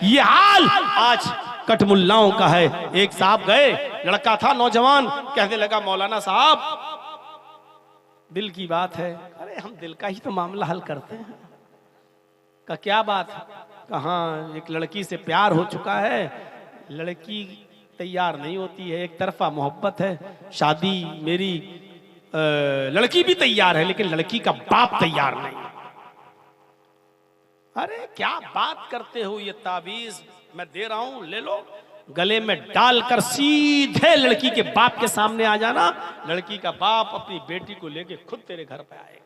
ये हाल आज कटमुल्लाओं का है। एक साहब गए, लड़का था नौजवान, कहने लगा मौलाना साहब दिल की बात है। अरे हम दिल का ही तो मामला हल करते हैं। का क्या बात है? कहाँ एक लड़की से प्यार हो चुका है, लड़की तैयार नहीं होती है, एक तरफा मोहब्बत है, शादी मेरी लड़की भी तैयार है लेकिन लड़की का बाप तैयार नहीं। अरे क्या बात करते हो, ये ताबीज मैं दे रहा हूं, ले लो, गले में डालकर सीधे लड़की के बाप के सामने आ जाना। लड़की का बाप अपनी बेटी को लेके खुद तेरे घर पे आएगा,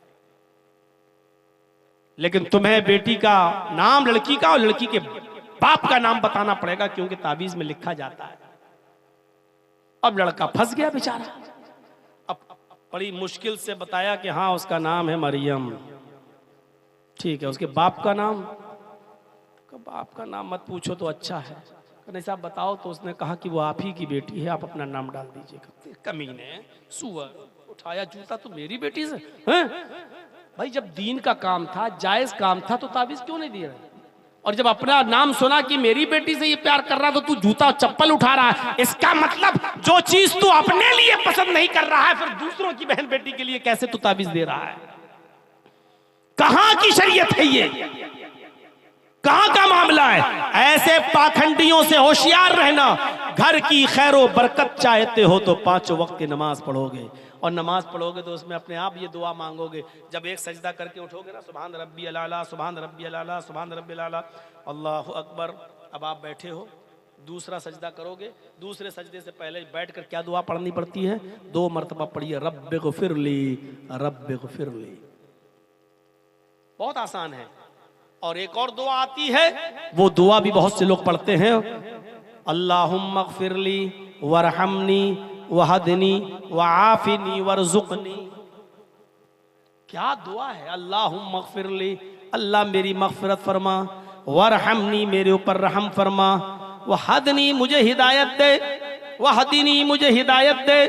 लेकिन तुम्हें बेटी का नाम लड़की का और लड़की के बाप का नाम बताना पड़ेगा, क्योंकि ताबीज में लिखा जाता है। अब लड़का फंस गया बेचारा। अब बड़ी मुश्किल से बताया कि हाँ उसका नाम है मरियम। ठीक है, उसके बाप का नाम? बाप का नाम मत पूछो तो अच्छा है, नहीं साहब बताओ। तो उसने कहा कि वो आप ही की बेटी है, आप अपना नाम डाल दीजिएगा। कमीने, सुअर, उठाया जूता तो मेरी बेटी से हैं? भाई जब दीन का काम था, जायज काम था, तो ताबीज क्यों नहीं दिया? और जब अपना नाम सुना कि मेरी बेटी से ये प्यार कर रहा, तो तू जूता चप्पल उठा रहा है। इसका मतलब जो चीज तू अपने लिए पसंद नहीं कर रहा है, फिर दूसरों की बहन बेटी के लिए कैसे तू ताबीज दे रहा है? कहां की शरीयत है ये? कहां का मामला है? ऐसे पाखंडियों से होशियार रहना। घर की खैरो बरकत चाहते हो तो 5 वक्त की नमाज पढ़ोगे, और नमाज पढ़ोगे तो उसमें अपने आप ये दुआ मांगोगे। जब एक सजदा करके उठोगे ना, सुभान रब्बी अला, सुभान रब्बी अला, सुभान रब्बी अला, अल्लाहु अकबर। अब आप बैठे हो, दूसरा सजदा करोगे, दूसरे सजदे से पहले बैठकर क्या दुआ पढ़नी पड़ती है? 2 मरतबा पढ़िए, रब्बे गुफिरली, रब्बे गुफिरली। बहुत आसान है। और एक और दुआ आती है, वो दुआ भी बहुत से लोग पढ़ते हैं, अल्लाहुम्मा ग़फ़िरली वरहमनी वहदनी वआफ़िनी वरज़ुक़नी। क्या दुआ है? अल्लाहुम्मा ग़फ़िरली, अल्लाह मेरी मग़फ़िरत फरमा, वरहमनी मेरे ऊपर रहम फरमा, वहदनी मुझे हिदायत दे, वहदनी मुझे हिदायत दे,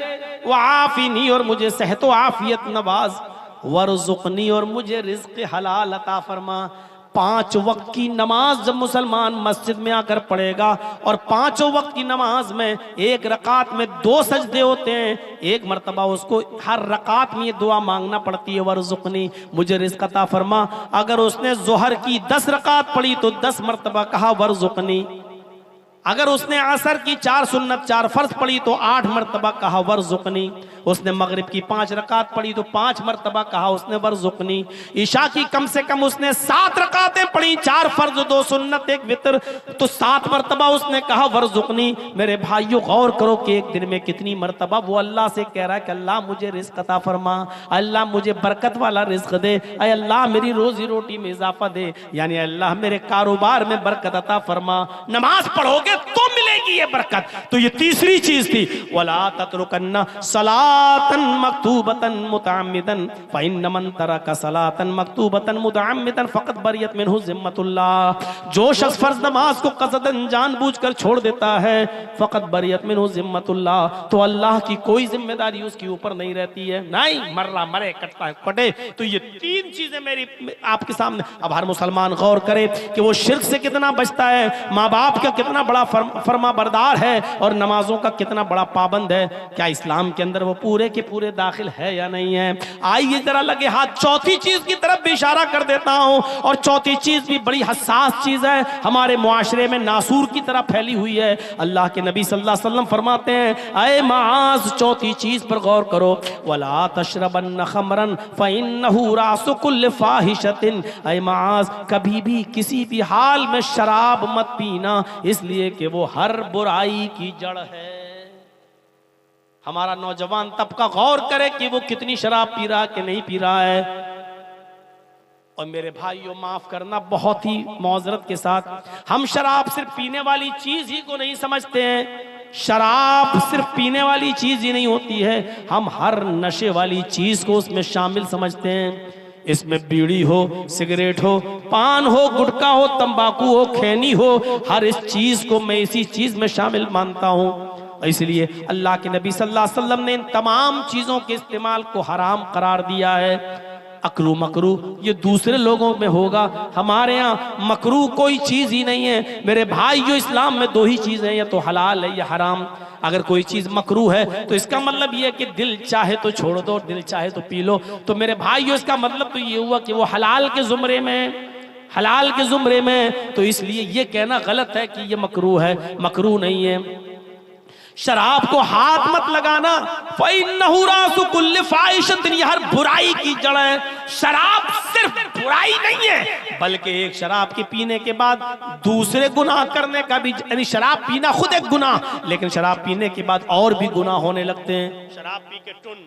वआफ़िनी और मुझे सेहत व आफ़ियत नवाज, वरज़ुक़नी और मुझे रिज़्क़ हलाल अता फरमा। 5 वक्त की नमाज जब मुसलमान मस्जिद में आकर पढ़ेगा, और 5 वक्त की नमाज में एक रकात में 2 सजदे होते हैं, एक मरतबा उसको हर रकात में ये दुआ मांगना पड़ती है, वरज़ुक़नी मुझे रिज़्क़ अता फरमा। अगर उसने ज़ोहर की 10 रकात पढ़ी तो 10 मरतबा कहा वरज़ुक़नी। अगर उसने असर की 4 सुन्नत 4 फर्ज पढ़ी तो 8 मरतबा कहा वरज़ुक़नी। उसने मगरिब की 5 रकात पढ़ी तो 5 मरतबा कहा उसने वरज़ुक़नी। ईशा की कम से कम उसने 7 रकातें पढ़ी, 4 फर्ज 2 सुन्नत 1 वितर, तो 7 मरतबा उसने कहा वरज़ुक़नी। मेरे भाइयों गौर करो कि एक दिन में कितनी मरतबा वो अल्लाह से कह रहा है कि अल्लाह मुझे रिज़्क़ अता फरमा, अल्लाह मुझे बरकत वाला रिज़्क़ दे, अय अल्लाह मेरी रोजी रोटी में इजाफा दे, यानी अल्लाह मेरे कारोबार में बरकत अता फरमा। नमाज पढ़ोगे तो मिलेगी ये बरकत। तो ये तीसरी चीज थी, वला ततरुकन्ना सलातन मक्तूबतन मुतअम्मिदन फइन्न मन तरका सलातन मक्तूबतन मुतअम्मिदन फक़द बरियत मिन्हु ज़िम्मतुल्लाह। जो शख्स फर्ज नमाज को कसदन जानबूझकर छोड़ देता है, फक़द बरियत मिन्हु ज़िम्मतुल्लाह, तो अल्लाह की कोई जिम्मेदारी उसके ऊपर नहीं रहती है। नहीं मर्रा मरे, कटता है कटे। तो ये 3 चीजें मेरी आपके सामने। अब हर मुसलमान गौर करे कि वो शिर्क से कितना बचता है, माँ बाप का कितना बड़ा फरमा बरदार है, और नमाजों का कितना बड़ा पाबंद है। क्या इस्लाम के अंदर वो पूरे के पूरे दाखिल है या नहीं है? आइए जरा लगे हाथ चौथी चीज की तरफ भी इशारा कर देता हूं, और चौथी चीज भी बड़ी हसास चीज है, हमारे मुआशरे में नासूर की तरह फैली हुई है। अल्लाह के नबी सल्लल्लाहु अलैहि वसल्लम फरमाते हैं, अय माज चौथी चीज पर गौर करो, वला तशरबन्न खमरन फइन्नहु रासु कुल्ल फाहिशतिन। अय माज कभी भी किसी भी हाल में शराब मत पीना, इसलिए कि वो हर बुराई की जड़ है। हमारा नौजवान तबका गौर करे कि वो कितनी शराब पी रहा कि नहीं पी रहा है। और मेरे भाइयों माफ करना, बहुत ही मौजरत के साथ, हम शराब सिर्फ पीने वाली चीज ही को नहीं समझते हैं। शराब सिर्फ पीने वाली चीज ही नहीं होती है, हम हर नशे वाली चीज को उसमें शामिल समझते हैं। इसमें बीड़ी हो, सिगरेट हो, पान हो, गुटखा हो, तंबाकू हो, खैनी हो, हर इस चीज को मैं इसी चीज में शामिल मानता हूं। इसलिए अल्लाह के नबी सल्लल्लाहु अलैहि वसल्लम ने इन तमाम चीजों के इस्तेमाल को हराम करार दिया है। अकरू मकरू ये दूसरे लोगों में होगा, हमारे यहाँ मकरू कोई चीज ही नहीं है। मेरे भाई जो इस्लाम में दो ही चीजें, या तो हलाल है या हराम। अगर कोई चीज मकरू है तो इसका मतलब ये है कि दिल चाहे तो छोड़ दो, दिल चाहे तो पी लो। तो मेरे भाई इसका मतलब तो ये हुआ कि वो हलाल के जुमरे में, हलाल के जुमरे में। तो इसलिए ये कहना गलत है कि ये मकरू है, मकरू नहीं है। शराब को हाथ मत लगाना, फ़इन्नहु रासु कुल्लि फ़ाहिशतिन, ये हर बुराई की जड़ है। शराब सिर्फ बुराई नहीं है, बल्कि एक शराब के पीने के बाद दूसरे गुनाह करने का भी, यानी शराब पीना खुद एक गुनाह, लेकिन शराब पीने के बाद और भी गुनाह होने लगते हैं। शराब पी के टुन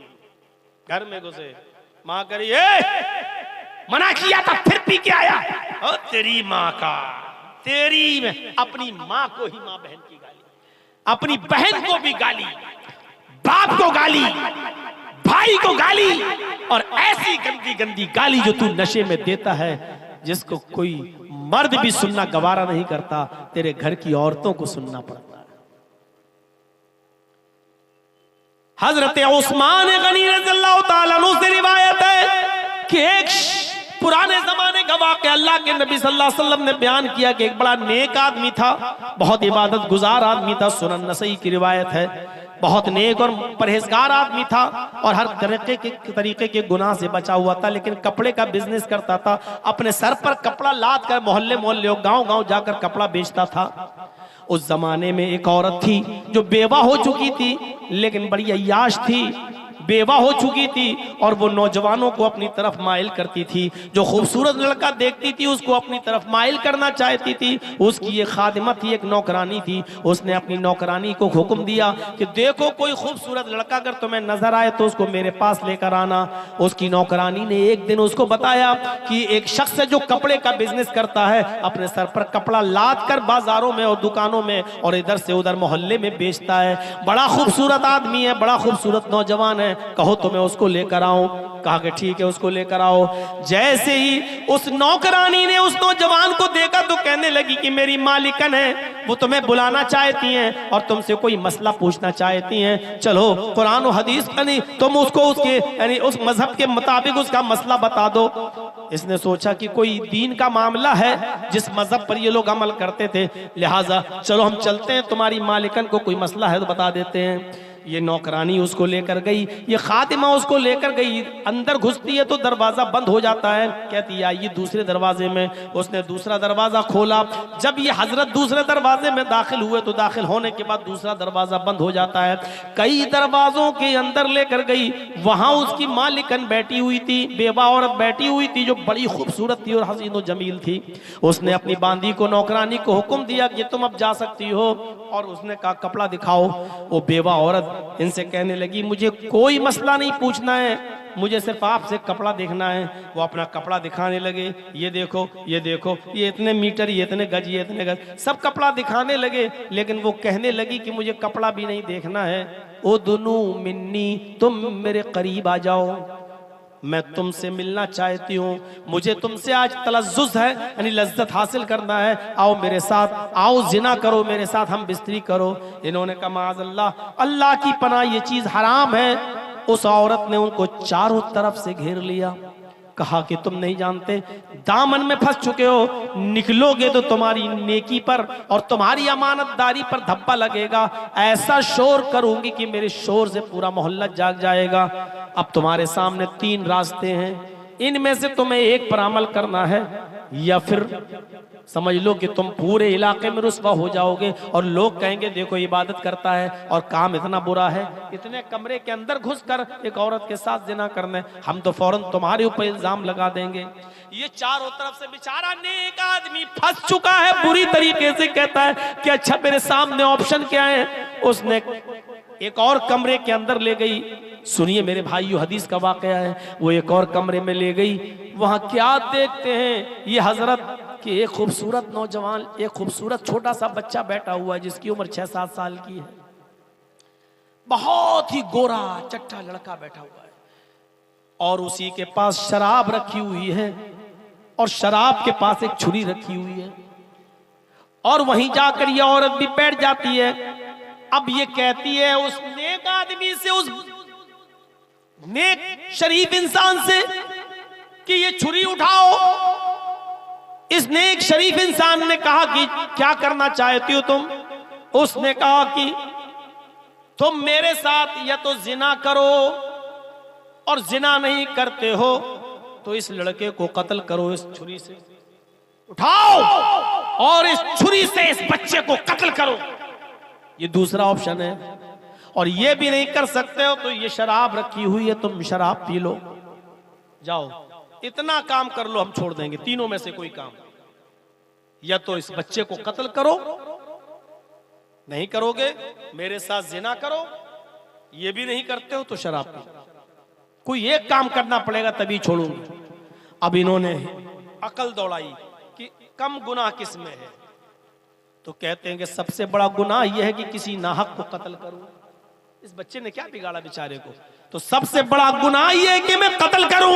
घर में घुसे, माँ करिए मना किया था फिर पी के आया, ओ तेरी माँ का, तेरी में अपनी माँ को ही माँ बहन की गाली, अपनी बहन को भी गाली, बाप को गाली, भाई को गाली, और ऐसी गंदी गंदी गाली जो तू नशे में देता है, जिसको कोई मर्द भी सुनना गवारा नहीं करता, तेरे घर की औरतों को सुनना पड़ता है। हजरत उस्मान गनी रज़ियल्लाहु ताला अन्हु से रिवायत है कि एक पुराने जमाने का वाक़या अल्लाह के नबी सल्लल्लाहु अलैहि वसल्लम ने बयान किया कि एक बड़ा नेक आदमी था, बहुत इबादत गुजार आदमी था। सुनन नसई की रिवायत है। बहुत नेक और परहेजगार आदमी था और हर तरीके के गुनाह से बचा हुआ था, लेकिन कपड़े का बिजनेस करता था। अपने सर पर कपड़ा लाद कर मोहल्ले मोहल्ले और गांव गांव जाकर कपड़ा बेचता था। उस जमाने में एक औरत थी जो बेवा हो चुकी थी, लेकिन बड़ी अय्याश थी, बेवा हो चुकी थी, और वो नौजवानों को अपनी तरफ माइल करती थी। जो खूबसूरत लड़का देखती थी उसको अपनी तरफ माइल करना चाहती थी। उसकी ये खादिमा थी, एक नौकरानी थी। उसने अपनी नौकरानी को हुक्म दिया कि देखो कोई खूबसूरत लड़का अगर तुम्हें नजर आए तो उसको मेरे पास लेकर आना। उसकी नौकरानी ने एक दिन उसको बताया कि एक शख्स है जो कपड़े का बिजनेस करता है, अपने सर पर कपड़ा लाद कर बाजारों में और दुकानों में और इधर से उधर मोहल्ले में बेचता है। बड़ा खूबसूरत आदमी है, बड़ा खूबसूरत नौजवान है, कहो तो मैं उसको लेकर आऊं। कहा कि ठीक है उसको लेकर आओ। जैसे ही उस नौकरानी ने उस नौजवान को देखा तो कहने लगी कि मेरी मालिकन है, वो तुम्हें बुलाना चाहती हैं और तुमसे कोई मसला पूछना चाहती हैं। चलो कुरान और हदीस का नहीं, तुम उसको उसके यानी उस मजहब के मुताबिक उसका मसला बता दो। इसने सोचा कि कोई दीन का मामला है जिस मजहब पर ये लोग अमल करते थे, लिहाजा चलो हम चलते हैं, तुम्हारी मालिकन को कोई मसला है तो बता देते हैं। ये नौकरानी उसको लेकर गई, ये खातिमा उसको लेकर गई। अंदर घुसती है तो दरवाजा बंद हो जाता है। कहती है आइए दूसरे दरवाजे में। उसने दूसरा दरवाजा खोला। जब ये हजरत दूसरे दरवाजे में दाखिल हुए तो दाखिल होने के बाद दूसरा दरवाजा बंद हो जाता है। कई दरवाजों के अंदर लेकर गई, वहां उसकी मालिकन बैठी हुई थी, बेवा औरत बैठी हुई थी जो बड़ी खूबसूरत थी और हसीन और जमील थी। उसने अपनी बांदी को, नौकरानी को हुक्म दिया कि तुम अब जा सकती हो, और उसने कहा कपड़ा दिखाओ। वो बेवा औरत इनसे कहने लगी मुझे कोई मसला नहीं पूछना है, मुझे सिर्फ आपसे कपड़ा देखना है। वो अपना कपड़ा दिखाने लगे, ये देखो ये देखो, ये इतने मीटर, ये इतने गज, ये इतने गज, सब कपड़ा दिखाने लगे। लेकिन वो कहने लगी कि मुझे कपड़ा भी नहीं देखना है। ओ दुनू मिन्नी, तुम मेरे करीब आ जाओ, मैं तुमसे मिलना चाहती हूँ, मुझे तुमसे आज तलज्जुज़ है, यानी लज्जत हासिल करना है। आओ मेरे साथ, आओ जिना करो मेरे साथ, हम बिस्तरी करो। इन्होंने कहा माज़अल्लाह, अल्लाह की पनाह, ये चीज़ हराम है। उस औरत ने उनको चारों तरफ से घेर लिया। कहा कि तुम नहीं जानते, दामन में फंस चुके हो, निकलोगे तो तुम्हारी नेकी पर और तुम्हारी अमानतदारी पर धब्बा लगेगा। ऐसा शोर करूंगी कि मेरे शोर से पूरा मोहल्ला जाग जाएगा। अब तुम्हारे सामने 3 रास्ते हैं, इनमें से तुम्हें एक पर अमल करना है, या फिर समझ लो कि तुम पूरे इलाके में रुस्वा हो जाओगे और लोग कहेंगे देखो इबादत करता है और काम इतना बुरा है, इतने कमरे के अंदर घुसकर एक औरत के साथ जिना करने, हम तो फौरन तुम्हारे ऊपर इल्जाम लगा देंगे। ये चारों तरफ से बेचारा नेक आदमी फंस चुका है बुरी तरीके से। कहता है कि अच्छा मेरे सामने ऑप्शन क्या है। उसने एक और कमरे के अंदर ले गई। सुनिए मेरे भाइयों, हदीस का वाकया है। वो एक और कमरे में ले गई, वहां क्या देखते हैं ये हजरत कि एक खूबसूरत नौजवान, एक खूबसूरत छोटा सा बच्चा बैठा हुआ है जिसकी उम्र 6-7 साल की है। बहुत ही गोरा चट्टा लड़का बैठा हुआ है और उसी के पास शराब रखी हुई है और शराब के पास एक छुरी रखी हुई है। और वहीं जाकर ये औरत भी बैठ जाती है। अब ये कहती है उस नेक आदमी से, उस नेक शरीफ इंसान से कि ये छुरी उठाओ। इस नेक शरीफ इंसान ने कहा कि क्या करना चाहती हो तुम? उसने कहा कि तुम मेरे साथ या तो जिना करो, और जिना नहीं करते हो तो इस लड़के को कत्ल करो इस छुरी से। उठाओ और इस छुरी से इस बच्चे को कत्ल करो। ये दूसरा ऑप्शन है। और ये भी नहीं कर सकते हो तो ये शराब रखी हुई है, तुम शराब पी लो, जाओ इतना काम कर लो, हम छोड़ देंगे तीनों में से कोई काम। या तो इस बच्चे को कत्ल करो, नहीं करोगे मेरे साथ जिना करो, ये भी नहीं करते हो तो शराब पी। कोई एक काम करना पड़ेगा तभी छोड़ूंगी। अब इन्होंने अकल दौड़ाई कि कम गुनाह किस में है, तो कहते हैं कि सबसे बड़ा गुनाह यह है कि किसी नाहक को कत्ल करूं। इस बच्चे ने क्या बिगाड़ा बेचारे को? तो सबसे बड़ा गुनाह यह है कि मैं कत्ल करूं,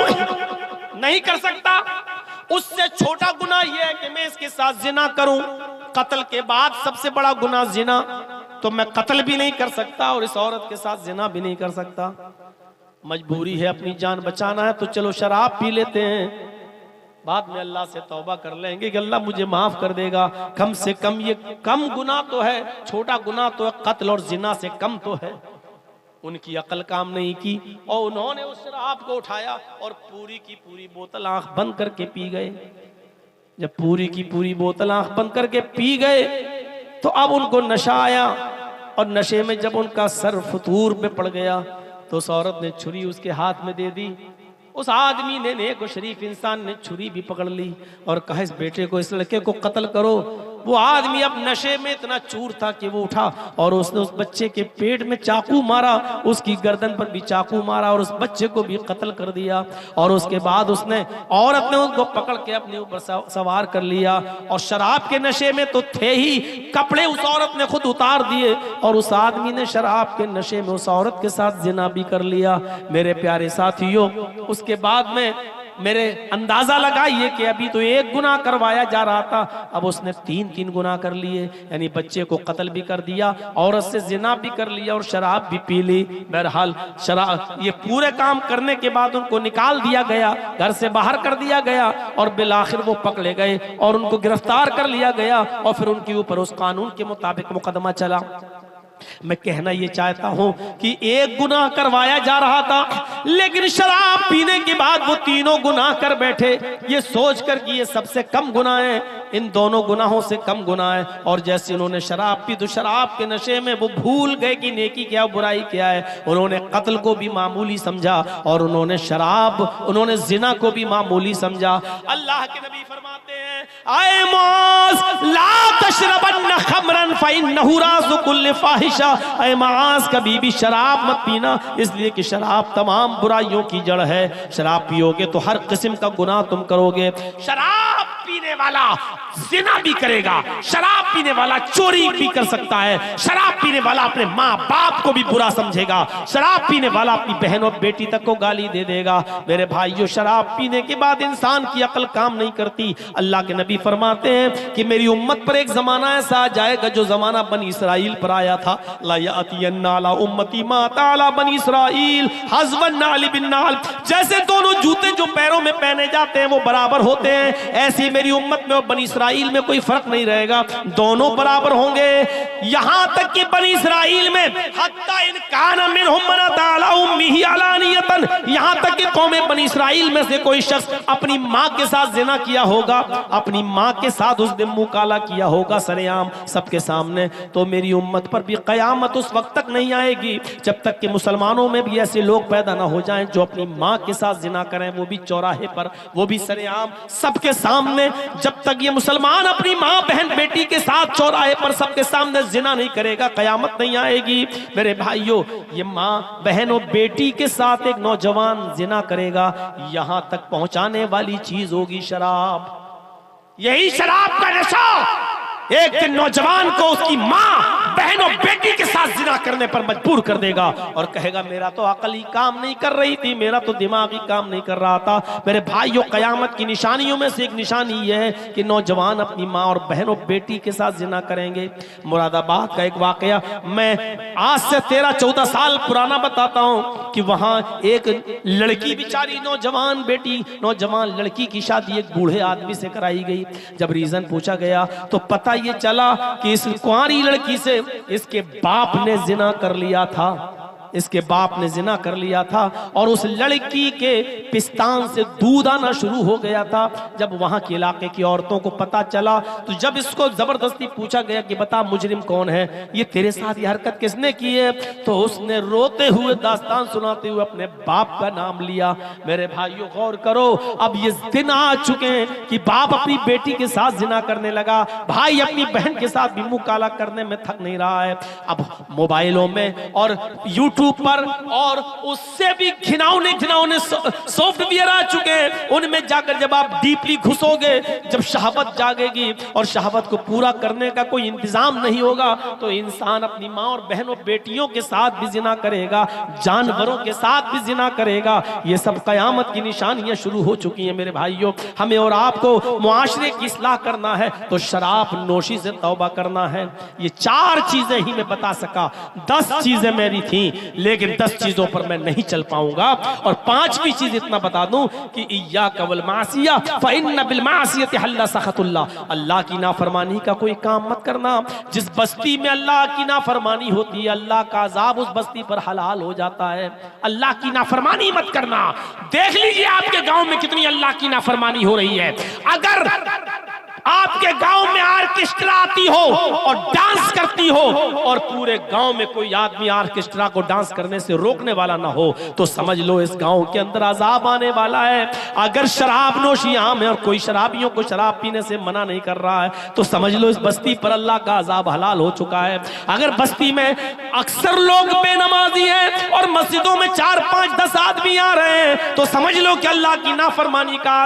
नहीं कर सकता। उससे छोटा गुनाह यह है कि मैं इसके साथ जिना करूं। कत्ल के बाद सबसे बड़ा गुनाह जिना, तो मैं कत्ल भी नहीं कर सकता और इस औरत के साथ जिना भी नहीं कर सकता। मजबूरी है, अपनी जान बचाना है तो चलो शराब पी लेते हैं, बाद में अल्लाह से तौबा कर लेंगे कि अल्लाह मुझे माफ कर देगा। कम से कम ये कम गुनाह तो है, छोटा गुनाह तो है, कत्ल और जिना से कम तो है। उनकी अकल काम नहीं की और उन्होंने उस शराब को उठाया और पूरी की पूरी बोतल आंख बंद करके पी गए। जब पूरी की पूरी बोतल आंख बंद करके पी गए तो अब उनको नशा आया, और नशे में जब उनका सर फतूर में पड़ गया तो उस औरत ने छुरी उसके हाथ में दे दी। उस आदमी ने, नेक शरीफ इंसान ने छुरी भी पकड़ ली और कहा इस बेटे को, इस लड़के को कत्ल करो। वो आदमी अब नशे में इतना चूर था कि वो उठा और उसने उस बच्चे के पेट में चाकू मारा, उसकी गर्दन पर भी चाकू मारा और उस बच्चे को भी कत्ल कर दिया। और उसके बाद उसने, औरत ने उसको पकड़ के अपने ऊपर सवार कर लिया और शराब के नशे में तो थे ही, कपड़े उस औरत ने खुद उतार दिए और उस आदमी ने शराब के नशे में उस औरत के साथ जिना भी कर लिया। मेरे प्यारे साथियों, उसके बाद में मेरे अंदाजा लगाइए कि अभी तो एक गुनाह करवाया जा रहा था, अब उसने तीन गुनाह कर लिए। यानी बच्चे को कत्ल भी कर दिया, औरत से जिना भी कर लिया और शराब भी पी ली। बहरहाल शराब, ये पूरे काम करने के बाद उनको निकाल दिया गया, घर से बाहर कर दिया गया और बिलाखिर वो पकड़े गए और उनको गिरफ्तार कर लिया गया और फिर उनके ऊपर उस कानून के मुताबिक मुकदमा चला। मैं कहना यह चाहता हूं कि एक गुनाह करवाया जा रहा था, लेकिन शराब पीने के बाद वो तीनों गुनाह कर बैठे, ये सोचकर कि ये सबसे कम गुनाह है, इन दोनों गुनाहों से कम गुनाह है। और जैसे उन्होंने शराब पी तो शराब के नशे में वो भूल गए कि नेकी क्या बुराई क्या है। उन्होंने कत्ल को भी मामूली समझा और उन्होंने जिना को भी मामूली समझा। अल्लाह के नबी फरमाते हैं, आए मुआज़ ला तशरबन्न खमरन फइन्नहु राज़ु कुल्लि फाहिशा। आए मुआज़, कभी भी शराब मत पीना, इसलिए कि शराब तमाम बुराइयों की जड़ है। शराब पियोगे तो हर किस्म का गुनाह तुम करोगे। शराब पीने वाला जिना भी करेगा, शराब पीने वाला चोरी भी कर सकता है, शराब पीने वाला अपने माँ बाप को भी बुरा समझेगा, शराब पीने वाला अपनी बहन और बेटी तक को गाली दे देगा। मेरे भाइयों, शराब पीने के बाद इंसान की अकल काम नहीं करती। अल्लाह के नबी फरमाते हैं कि मेरी उम्मत पर एक जमाना ऐसा आ जाएगा जो जमाना बनी इसराइल पर आया था। ला यातियन्ना अला उम्मती मा ताला बनी इसराइल हज़वन नाल बिन नाल। जैसे दोनों जूते जो पैरों में पहने जाते हैं वो बराबर होते हैं, ऐसी मेरी उम्मत में और बनी इसराइल में कोई फर्क नहीं रहेगा, दोनों बराबर होंगे। यहां तक कि बनी इसराइल में हत्ता इन कान मिनहुम मन ताला उम्मीही अलानियतन, यहां तक कि कौम बनी इसराइल में से कोई शख्स अपनी मां के साथ जिना किया होगा, अपनी मां के साथ उस दिन मुंह काला किया होगा सरेआम सबके सामने, तो मेरी उम्मत पर भी कयामत उस वक्त तक नहीं आएगी जब तक कि मुसलमानों में भी ऐसे लोग पैदा ना हो जाएं जो अपनी मां के साथ जिना करें, वो भी चौराहे पर, वो भी सरेआम सबके सामने। जब तक ये मुसलमान अपनी मां बहन बेटी के साथ चौराहे पर सबके सामने जिना नहीं करेगा, कयामत नहीं आएगी। मेरे भाइयों, ये मां बहन और बेटी के साथ एक नौजवान जिना करेगा, यहां तक पहुंचाने वाली चीज होगी शराब। यही शराब का नशा एक नौजवान को उसकी मां बहन और बेटी के साथ जिना करने पर मजबूर कर देगा और कहेगा मेरा तो अकल ही काम नहीं कर रही थी, मेरा तो दिमाग ही काम नहीं कर रहा था। मेरे भाइयों, कयामत की निशानियों में से एक निशानी यह है कि नौजवान अपनी माँ और बहन और बेटी के साथ जिना करेंगे। मुरादाबाद का एक वाकया मैं आज से 13-14 साल पुराना बताता हूं कि वहां एक लड़की बेचारी नौजवान बेटी, नौजवान लड़की की शादी एक बूढ़े आदमी से कराई गई। जब रीजन पूछा गया तो पता ये चला कि इस कुंवारी लड़की से इसके बाप ने जिना कर लिया था, इसके बाप ने जिना कर लिया था और उस लड़की के पिस्तान से दूध आना शुरू हो गया था। जब वहां के इलाके की औरतों को पता चला तो जब इसको जबरदस्ती पूछा गया कि बता मुजरिम कौन है, ये तेरे साथ ये हरकत किसने की है, तो उसने रोते हुए दास्तान सुनाते हुए अपने बाप का नाम लिया। मेरे भाइयों गौर करो, अब ये दिन आ चुके हैं कि बाप अपनी बेटी के साथ जिना करने लगा, भाई अपनी बहन के साथ भी मुंह काला करने में थक नहीं रहा है। अब मोबाइलों में और यूट्यूब पर और उससे भी घिनौने सॉफ्टवेयर आ चुके हैं, उनमें जाकर जब आप डीपली घुसोगे, जब शहावत जागेगी और शहावत को पूरा करने का कोई इंतजाम नहीं होगा तो इंसान अपनी माँ और बहनों बेटियों के साथ भी जिना करेगा, जानवरों के साथ भी जिना करेगा। ये सब कयामत की निशानियां शुरू हो चुकी हैं। मेरे भाइयों, हमें और आपको मुआशरे की इस्लाह करना है तो शराब नोशी से तौबा करना है। ये 4 चीजें ही मैं बता सका, 10 चीजें मेरी थी लेकिन 10 चीजों पर मैं नहीं चल पाऊंगा। और 5वीं चीज इतना बता दूं कि इय्याका वल मासिया फइन्न बिल मासियति हल्ला सखतुल्लाह, अल्लाह की नाफरमानी का कोई काम मत करना। जिस बस्ती में अल्लाह की नाफरमानी होती है अल्लाह का अजाब उस बस्ती पर हलाल हो जाता है। अल्लाह की नाफरमानी मत करना। देख लीजिए आपके गांव में कितनी अल्लाह की नाफरमानी हो रही है। अगर आपके गांव में आर्केस्ट्रा आती हो और डांस करती हो और पूरे गांव में कोई आदमी आर्केस्ट्रा को डांस करने से रोकने वाला ना हो तो समझ लो इस गांव के अंदर अजाब आने वाला है। अगर शराब नोशी आम है और कोई शराबियों को शराब पीने से मना नहीं कर रहा है तो समझ लो इस बस्ती पर अल्लाह का अजाब हलाल हो चुका है। अगर बस्ती में अक्सर लोग बेनमाजी हैं और मस्जिदों में 4, 5, 10 आदमी आ रहे हैं तो समझ लो कि अल्लाह की नाफरमानी का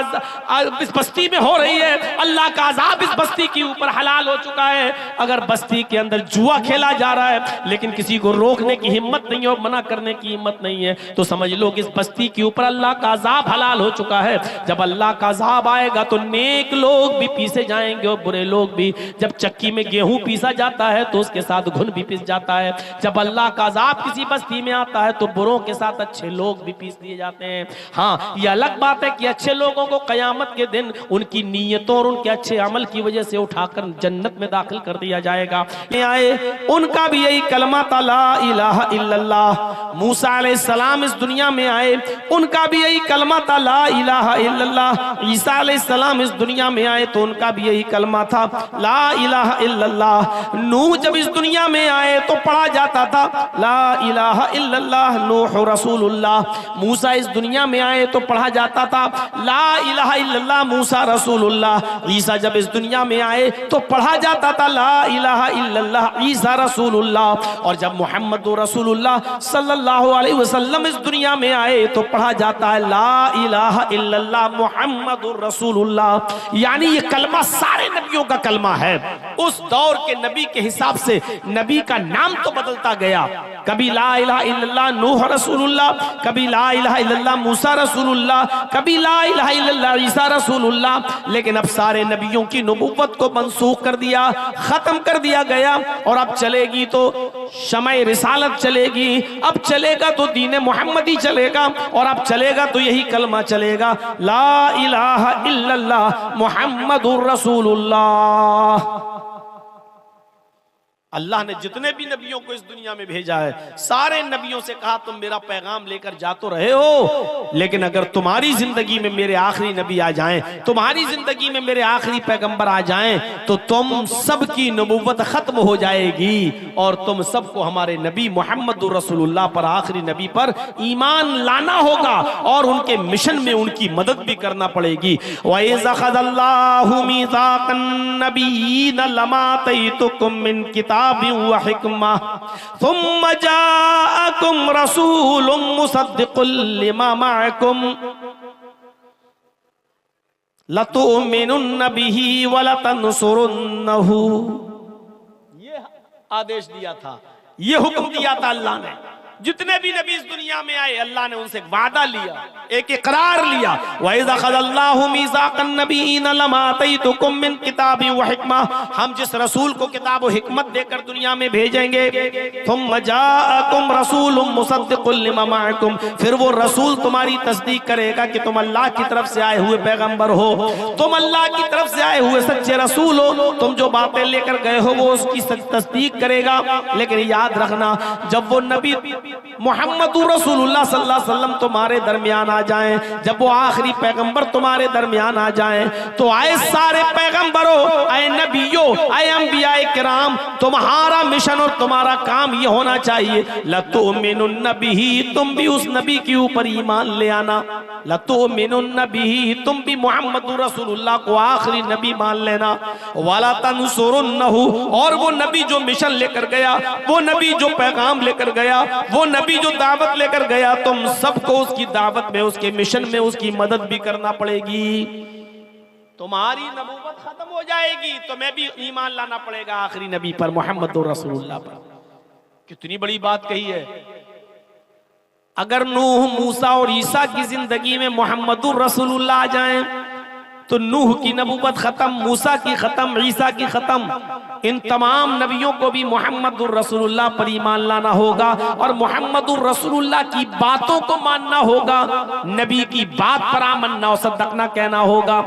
इस बस्ती में हो रही है, अल्लाह का अजाब इस बस्ती के ऊपर हलाल हो चुका है। अगर बस्ती के अंदर जुआ खेला जा रहा है लेकिन किसी को रोकने की हिम्मत नहीं है और मना करने की हिम्मत नहीं है तो समझ लो कि इस बस्ती के ऊपर अल्लाह का अजाब हलाल हो चुका है। जब अल्लाह का अजाब आएगा तो नेक लोग भी पीसे जाएंगे और बुरे लोग भी। जब चक्की में गेहूं पीसा जाता है तो उसके साथ घुन भी पीस जाता है। जब अल्लाह का अजाब किसी बस्ती में आता है तो बुरों के साथ अच्छे लोग भी पीस दिए जाते हैं। हाँ, ये अलग बात है कि अच्छे लोगों को कयामत के दिन उनकी नीयतों और उनके अच्छे अमल की वजह से उठाकर जन्नत में दाखिल कर दिया जाएगा। ये आए उनका भी यही कलमा था ला इलाहा इल्लल्लाह। मूसा अलैहिस्सलाम इस दुनिया में आए उनका भी यही कलमा था ला इलाहा इल्लल्लाह। ईसा अलैहिस्सलाम इस दुनिया में आए तो उनका भी यही कलमा था ला इलाहा इल्लल्लाह। नूह जब इस दुनिया में आए तो पढ़ा जाता था ला इलाहा इल्लल्लाह नूह रसूलुल्लाह। मूसा इस दुनिया में आए तो पढ़ा जाता था ला इलाहा इल्लल्लाह मूसा रसूलुल्लाह। ईसा जब इस दुनिया में आए तो पढ़ा जाता था ला इलाहा इल्लल्लाह ईसा रसूलुल्लाह। और जब मोहम्मद रसूलुल्लाह सल्लल्लाहु अलैहि वसल्लम इस दुनिया में आए तो पढ़ा जाता है ला इलाहा इल्लल्लाह मुहम्मदुर रसूलुल्लाह। यानी ये कलमा सारे नबियों का कलमा है। उस दौर के नबी के हिसाब से नबी का नाम तो बदलता गया, कभी ला इलाहा इल्लल्लाह नूह रसूलुल्लाह, कभी ला इलाहा इल्लल्लाह मूसा रसूलुल्लाह, कभी ला इलाहा इल्लल्लाह ईसा रसूलुल्लाह। लेकिन अब सारे नबियों की नबुव्वत को मंसूख कर दिया, खत्म कर दिया गया। और अब चलेगी तो शमए रिसालत चलेगी, अब चलेगा तो दीन मोहम्मदी चलेगा और अब चलेगा तो यही कलमा चलेगा ला इलाहा इल्लल्लाह मुहम्मदुर रसूलुल्लाह। अल्लाह ने जितने भी नबियों को इस दुनिया में भेजा है सारे नबियों से कहा तुम मेरा पैगाम लेकर जा तो रहे हो, लेकिन अगर तुम्हारी जिंदगी में मेरे आखिरी नबी आ जाएं, तुम्हारी जिंदगी में मेरे आखिरी पैगंबर आ जाएं तो तुम सबकी नबुव्वत खत्म हो जाएगी और तुम सबको हमारे नबी मोहम्मद रसूलुल्लाह पर, आखिरी नबी पर ईमान लाना होगा और उनके मिशन में उनकी मदद भी करना पड़ेगी। वइज़ अख़ज़ल्लाहु मीज़ाक़न नबिय्यीन लमा आतैतुकुम मिन किताबिन व हिकमा सुम्मा जाअकुम रसूलुम मुसद्दिक़ुल लिमा मअकुम लतुमिनुन्न बिही व लतंसुरुन्नहु। आदेश दिया था, ये हुक्म दिया था अल्लाह ने। जितने भी नबी इस दुनिया में आए अल्लाह ने उनसे वादा लिया, एक इकरार लिया, वइज़ अख़ज़ल्लाहु मीज़ाक़न नबिय्यीन लमा आतैतुकुम मिन किताबिन व हिकमा, हम जिस रसूल को किताब व हिकमत देकर दुनिया में भेजेंगे, थुम्मा जाअकुम रसूलुम मुसद्दिक़ुन लिमा मअकुम, फिर वो रसूल तुम्हारी तस्दीक करेगा कि तुम अल्लाह की तरफ से आए हुए पैगंबर हो, तुम अल्लाह की तरफ से आए हुए सच्चे रसूल हो, तुम जो बातें लेकर गए हो वो उसकी तस्दीक करेगा। लेकिन याद रखना, जब वो नबी मुहम्मदुर रसूलुल्लाह सल्लल्लाहु अलैहि वसल्लम तुम्हारे दरमियान आ जाएं, जब वो आखिरी पैगंबर तुम्हारे दरमियान आ जाएं, तो आए सारे पैगंबरों, आए नबियों, आए अंबियाए किराम, तुम्हारा मिशन और तुम्हारा काम ये होना चाहिए, लतुमिनुन्न बिही, तुम भी उस नबी के ऊपर ईमान ले आना, लतुमिनुन्न बिही, तुम भी मुहम्मदुर रसूलुल्लाह को आखिरी नबी मान लेना, वला तंसुरुन्नहु, और वो नबी जो मिशन लेकर गया, वो नबी जो पैगाम लेकर गया, वो नबी जो दावत लेकर गया, तुम सबको उसकी दावत में, उसके मिशन में उसकी मदद भी करना पड़ेगी। तुम्हारी नबूवत खत्म हो जाएगी तो मैं भी ईमान लाना पड़ेगा आखिरी नबी पर, मोहम्मद रसूलुल्लाह पर। कितनी बड़ी बात कही है। अगर नूह, मूसा और ईसा की जिंदगी में मोहम्मदुर रसूलुल्लाह आ जाएं तो नूह की नबूवत खत्म, मूसा की खत्म, ईसा की खत्म। इन तमाम नबियों को भी मोहम्मदुर रसूलुल्लाह पर ईमान लाना होगा और मोहम्मदुर रसूलुल्लाह की बातों को मानना होगा, नबी की बात पर आमन्ना और सद्दकना कहना होगा।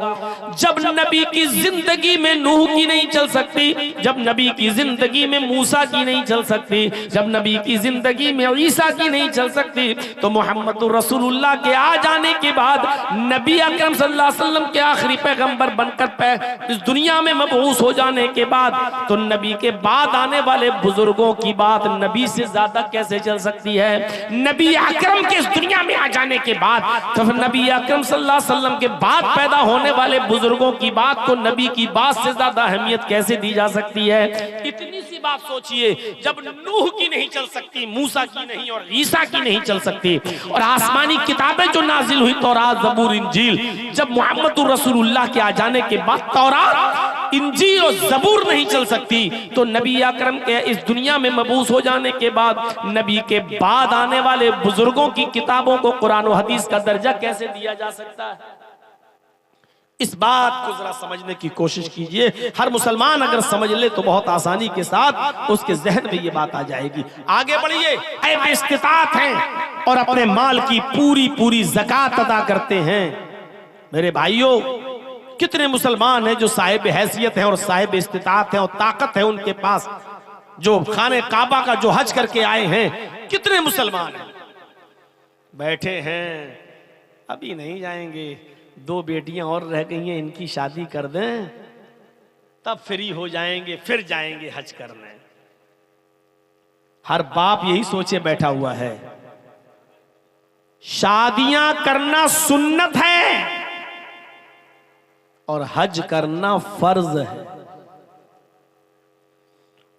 जब नबी की जिंदगी में नूह की नहीं चल सकती, जब नबी की जिंदगी में मूसा की नहीं चल सकती, जब नबी की जिंदगी में ईसा की नहीं चल सकती, तो मोहम्मदुर रसूलुल्लाह के आ जाने के बाद, नबी अकरम सल्लल्लाहु अलैहि वसल्लम के आखिरी पैगंबर बनकर इस दुनिया में मबऊस हो जाने के बाद, तो नबी के बाद आने वाले बुजुर्गों की बात नबी से ज्यादा कैसे चल सकती है। नबी अकरम के इस दुनिया में आ जाने के बाद, तो नबी अकरम सल्लल्लाहु अलैहि वसल्लम के बाद पैदा होने वाले बुजुर्गों की बात को नबी की बात से ज्यादा अहमियत कैसे दी जा सकती है। इतनी सी बात सोचिए, जब नूह की नहीं चल सकती, मूसा की नहीं और ईसा की नहीं चल सकती, और आसमानी किताबें जो नाजिल हुई, तौरात, ज़बूर, इंजील, जब मुहम्मदुर रसूलुल्लाह के आ जाने के बाद तौरात, इंजील और ज़बूर नहीं चल सकती, तो नबी अकरम के इस दुनिया में मबूस हो जाने के बाद नबी के बाद आने वाले बुजुर्गों की किताबों को कुरान और हदीस का दर्जा कैसे दिया जा सकता है। इस बात को जरा समझने की कोशिश कीजिए। हर मुसलमान अगर समझ ले तो बहुत आसानी के साथ उसके जहन में ये बात आ जाएगी। आगे बढ़िए, ऐब इस्तिताअत हैं और अपने माल की पूरी पूरी ज़कात अदा करते हैं। मेरे भाइयों, कितने मुसलमान हैं जो साहिब हैसियत हैं और साहिब इस्तिताअत हैं और ताकत है उनके पास, जो खाने काबा का जो हज करके आए हैं। कितने मुसलमान हैं बैठे हैं, अभी नहीं जाएंगे, 2 बेटियां और रह गई हैं, इनकी शादी कर दें तब फ्री हो जाएंगे, फिर जाएंगे हज करने। हर बाप यही सोचे बैठा हुआ है। शादियां करना सुन्नत है और हज करना फर्ज है,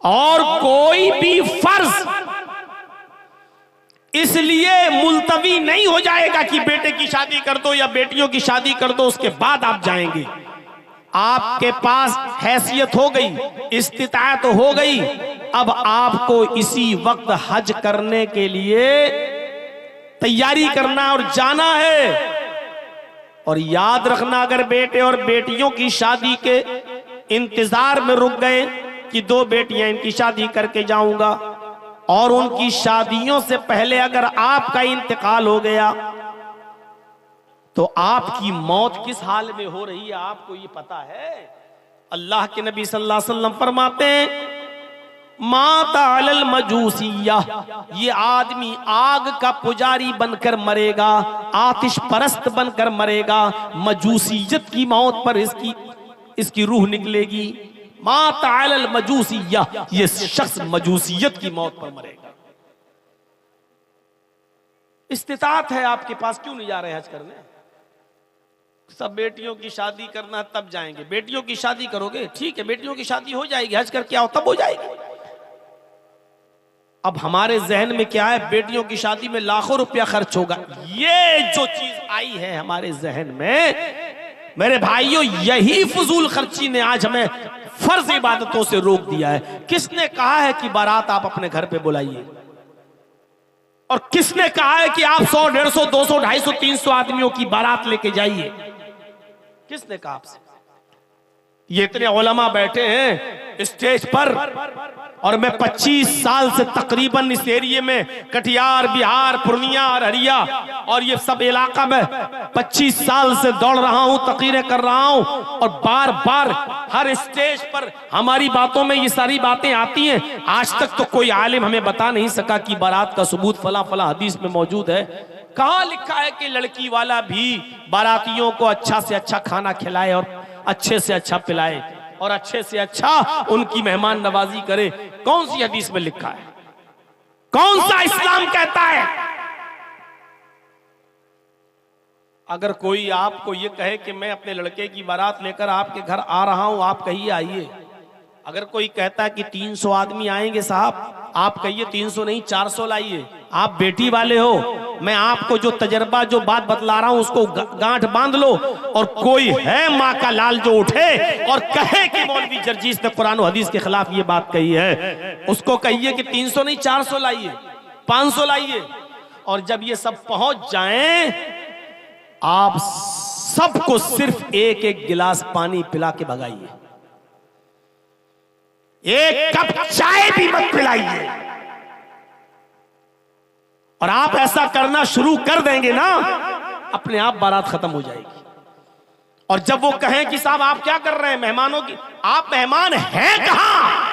और कोई भी फर्ज इसलिए मुलतवी नहीं हो जाएगा कि बेटे की शादी कर दो या बेटियों की शादी कर दो उसके बाद आप जाएंगे। आपके पास हैसियत हो गई, इस्तिताअत हो गई, अब आपको इसी वक्त हज करने के लिए तैयारी करना और जाना है। और याद रखना, अगर बेटे और बेटियों की शादी के इंतजार में रुक गए कि 2 बेटियां इनकी शादी करके जाऊंगा, और उनकी शादियों से पहले अगर आपका इंतकाल हो गया, तो आपकी मौत किस हाल में हो रही है आपको ये पता है। अल्लाह के नबी सल्लल्लाहु अलैहि वसल्लम फरमाते हैं, माता अलल मजूसिया, ये आदमी आग का पुजारी बनकर मरेगा, आतिश परस्त बनकर मरेगा, मजूसियत की मौत पर इसकी रूह निकलेगी। माता अलल मजूसिया, ये शख्स मजूसियत की मौत पर मरेगा। इस्तिताअत है आपके पास, क्यों नहीं जा रहे हज करने? सब बेटियों की शादी करना तब जाएंगे। बेटियों की शादी करोगे, ठीक है, बेटियों की शादी हो जाएगी, हज करके आओ तब हो जाएगी। अब हमारे जहन में क्या है, बेटियों की शादी में लाखों रुपया खर्च होगा। ये जो चीज आई है हमारे जहन में, मेरे भाइयों, यही फजूल खर्ची ने आज हमें फर्ज इबादतों से रोक दिया है। किसने कहा है कि बारात आप अपने घर पे बुलाइए? और किसने कहा है कि आप 100, 150, 200, 250, 300 आदमियों की बारात लेके जाइए? किसने कहा आपसे? ये इतने उलमा बैठे हैं स्टेज पर, और मैं 25 साल से तकरीबन इस एरिया में, कटिहार, बिहार, पूर्णिया, अररिया और ये सब इलाका में 25 साल से दौड़ रहा हूं, तकरीरें कर रहा हूं, और बार बार हर स्टेज पर हमारी बातों में ये सारी बातें आती हैं। आज तक तो कोई आलिम हमें बता नहीं सका कि बारात का सबूत फला फला हदीस में मौजूद है। कहां लिखा है कि लड़की वाला भी बारातियों को अच्छा से अच्छा खाना खिलाए और अच्छे से अच्छा पिलाए और अच्छे से अच्छा उनकी मेहमान नवाजी करे? कौन सी हदीस में लिखा है? कौन सा इस्लाम कहता है? अगर कोई आपको ये कहे कि मैं अपने लड़के की बारात लेकर आपके घर आ रहा हूं, आप कहिए आइए। अगर कोई कहता है कि 300 आदमी आएंगे साहब, आप कहिए 300 नहीं 400 लाइए। आप बेटी वाले हो, मैं आपको जो तजर्बा, जो बात बतला रहा हूं उसको गांठ बांध लो। और कोई है माँ का लाल जो उठे और कहे कि मौलवी जर्जीस ने कुरान और हदीस के खिलाफ ये बात कही है, उसको कहिए कि 300 नहीं 400 लाइए, 500 लाइए। और जब ये सब पहुंच जाएं, आप सबको सिर्फ एक एक गिलास पानी पिला के भगाइए, एक कप चाय भी मत पिलाइए। और आप ऐसा करना शुरू कर देंगे ना, अपने आप बारात खत्म हो जाएगी। और जब वो कहें कि साहब आप क्या कर रहे हैं मेहमानों की, आप मेहमान हैं कहां?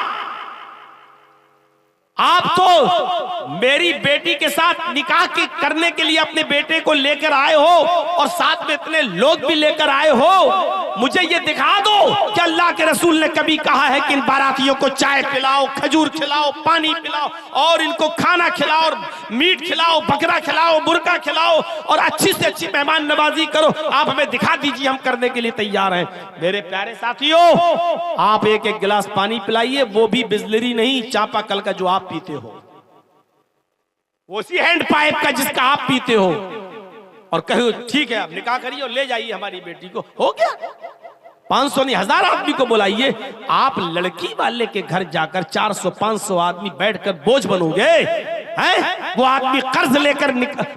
आप तो मेरी बेटी के साथ निकाह करने के लिए अपने बेटे को लेकर आए हो, और साथ में इतने लोग भी लेकर आए हो। मुझे ये दिखा दो कि अल्लाह के रसूल ने कभी कहा है कि इन बारातियों को चाय पिलाओ, खजूर खिलाओ, पानी पिलाओ, और इनको खाना खिलाओ, और मीट खिलाओ, बकरा खिलाओ, मुर्गा खिलाओ, और अच्छी से अच्छी मेहमान नवाजी करो। आप हमें दिखा दीजिए, हम करने के लिए तैयार हैं। मेरे प्यारे साथियों, आप एक एक गिलास पानी पिलाइए, वो भी बिजलरी नहीं, चापाकल का जो आप पीते हो, उसी हैंड पाइप का जिसका आप पीते हो। और कहो ठीक है आप निकाह करिए और ले जाइए हमारी बेटी को, हो गया। 500 नहीं 1000 आदमी को बुलाइए। आप लड़की वाले के घर जाकर 400-500 आदमी बैठकर बोझ बनोगे हैं? वो आदमी कर्ज लेकर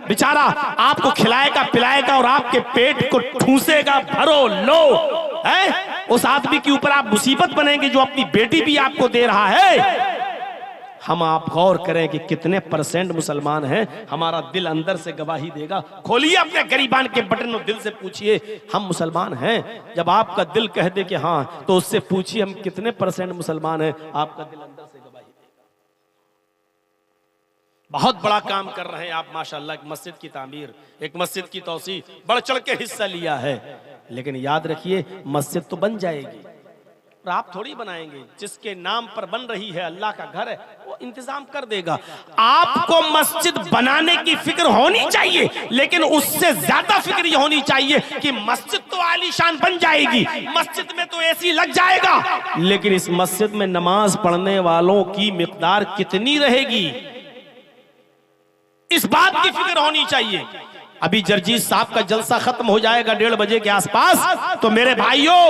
बेचारा आपको खिलाएगा पिलाएगा और आपके पेट को ठूसेगा, भरो लो है। उस आदमी के ऊपर आप मुसीबत बनेंगे जो अपनी बेटी भी आपको दे रहा है। हम आप गौर करें कि कितने % मुसलमान हैं। हमारा दिल अंदर से गवाही देगा। खोलिए अपने गरीबान के बटन और दिल से पूछिए हम मुसलमान हैं। जब आपका दिल कह दे कि हाँ, तो उससे पूछिए हम कितने % मुसलमान हैं। आपका दिल अंदर से गवाही देगा। बहुत बड़ा काम कर रहे हैं आप माशाअल्लाह। एक मस्जिद की तामीर, एक मस्जिद की तौसी, बढ़ चढ़ के हिस्सा लिया है। लेकिन याद रखिए मस्जिद तो बन जाएगी, और आप थोड़ी बनाएंगे। जिसके नाम पर बन रही है, अल्लाह का घर है, वो इंतजाम कर देगा। आपको मस्जिद बनाने की फिक्र होनी चाहिए, लेकिन उससे ज्यादा फिक्र ये होनी चाहिए कि मस्जिद तो आलीशान बन जाएगी, मस्जिद में तो एसी लग जाएगा, लेकिन इस मस्जिद में नमाज पढ़ने वालों की मिकदार कितनी रहेगी, इस बात की फिक्र होनी चाहिए। अभी जर्जीस साहब का जलसा खत्म हो जाएगा 1:30 बजे के आसपास। तो मेरे भाइयों,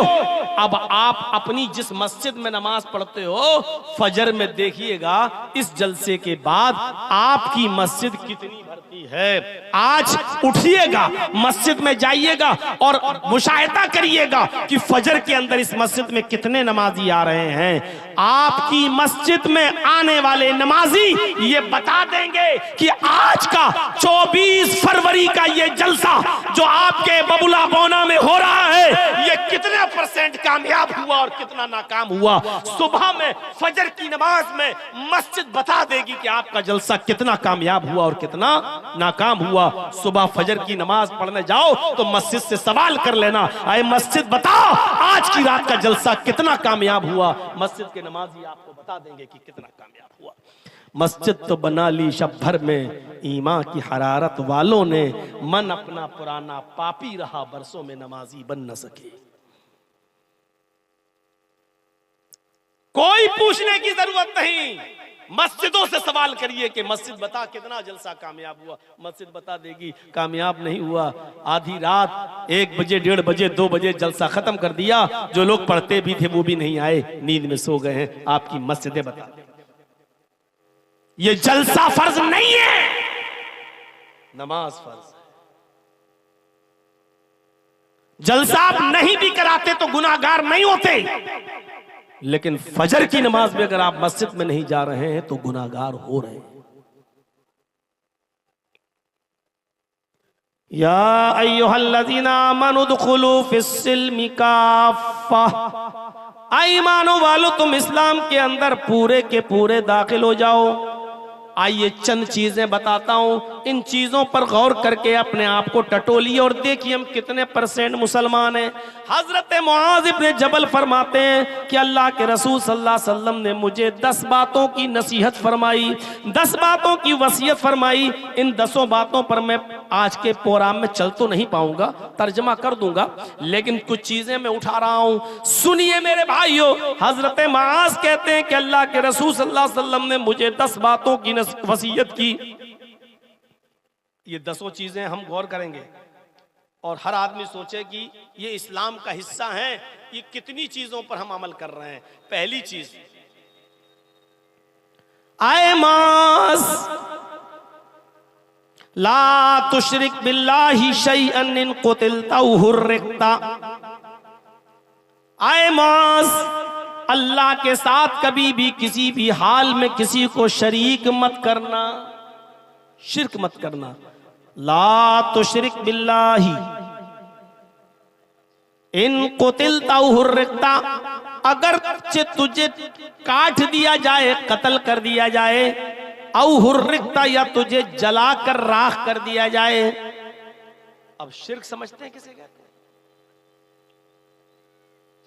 अब आप अपनी जिस मस्जिद में नमाज पढ़ते हो, फजर में देखिएगा इस जलसे के बाद आपकी मस्जिद कितनी भरती है। आज उठिएगा, मस्जिद में जाइएगा और मुशाहिदा करिएगा कि फजर के अंदर इस मस्जिद में कितने नमाजी आ रहे हैं। आपकी मस्जिद में आने वाले नमाजी ये बता देंगे कि आज का 24 फरवरी का ये जलसा जो आपके बबुला बोना में हो रहा है, ये कितने % कामयाब हुआ और कितना नाकाम हुआ। सुबह में फजर की नमाज में मस्जिद बता देगी कि आपका जलसा कितना कामयाब हुआ और कितना नाकाम हुआ। सुबह फजर की नमाज पढ़ने जाओ तो मस्जिद से सवाल कर लेना, आए मस्जिद बताओ आज की रात का जलसा कितना कामयाब हुआ। मस्जिद के नमाजी आपको बता देंगे कि कितना कामयाब हुआ। मस्जिद तो बना ली शब भर में ईमान की हरारत वालों ने, मन अपना पुराना पापी रहा बरसों में नमाजी बन न सके। कोई पूछने की जरूरत नहीं, मस्जिदों से सवाल करिए कि मस्जिद बता कितना जलसा कामयाब हुआ, मस्जिद बता देगी कामयाब नहीं हुआ। आधी रात 1 बजे 1:30 बजे 2 बजे जलसा खत्म कर दिया, जो लोग पढ़ते भी थे वो भी नहीं आए, नींद में सो गए हैं। आपकी मस्जिदें बता दें। ये जलसा फर्ज नहीं है, नमाज फर्ज है। जलसा आप नहीं भी कराते तो गुनाहगार नहीं होते, लेकिन फजर की नमाज में अगर आप मस्जिद में नहीं जा रहे हैं तो गुनाहगार हो रहे हैं। या अय्युहल्लज़ीना आमनू दुखुलू फिस्सिल्मि काफ़ा, आई ईमानो वालो तुम इस्लाम के अंदर पूरे के पूरे दाखिल हो जाओ। आइए चंद चीजें बताता हूं, इन चीजों पर गौर करके अपने आप को टटोलिए और देखिए हम कितने % मुसलमान हैं। हजरत मुआज़ इब्न जबल फरमाते हैं कि अल्लाह के रसूल सल्लल्लाहु अलैहि वसल्लम ने मुझे 10 बातों की नसीहत फरमाई, 10 बातों की वसीयत फरमाई। इन 10 बातों पर मैं आज के प्रोग्राम में चल तो नहीं पाऊंगा, तर्जमा कर दूंगा, लेकिन कुछ चीजें मैं उठा रहा हूं, सुनिए मेरे भाइयों। हजरत मुआज़ कहते हैं कि अल्लाह के रसूल सल्लल्लाहु अलैहि वसल्लम ने मुझे 10 बातों की वसीयत की। ये 10 चीजें हम गौर करेंगे और हर आदमी सोचे कि ये इस्लाम का हिस्सा है, ये कितनी चीजों पर हम अमल कर रहे हैं। पहली चीज, आए मास ला तुशरिक बिल्लाहि शैअन इन कुतिलता हुर्रिकता। आए मास, अल्लाह के साथ कभी भी किसी भी हाल में किसी को शरीक मत करना, शिर्क मत करना। ला तुशरिक बिल्लाहि इन कुतिलता हुर्रिकता, अगर तुझे काट दिया जाए, कत्ल कर दिया जाए, औ हुर्रिकता या तुझे जलाकर राख कर दिया जाए। अब शिर्क समझते हैं किसे कहते हैं?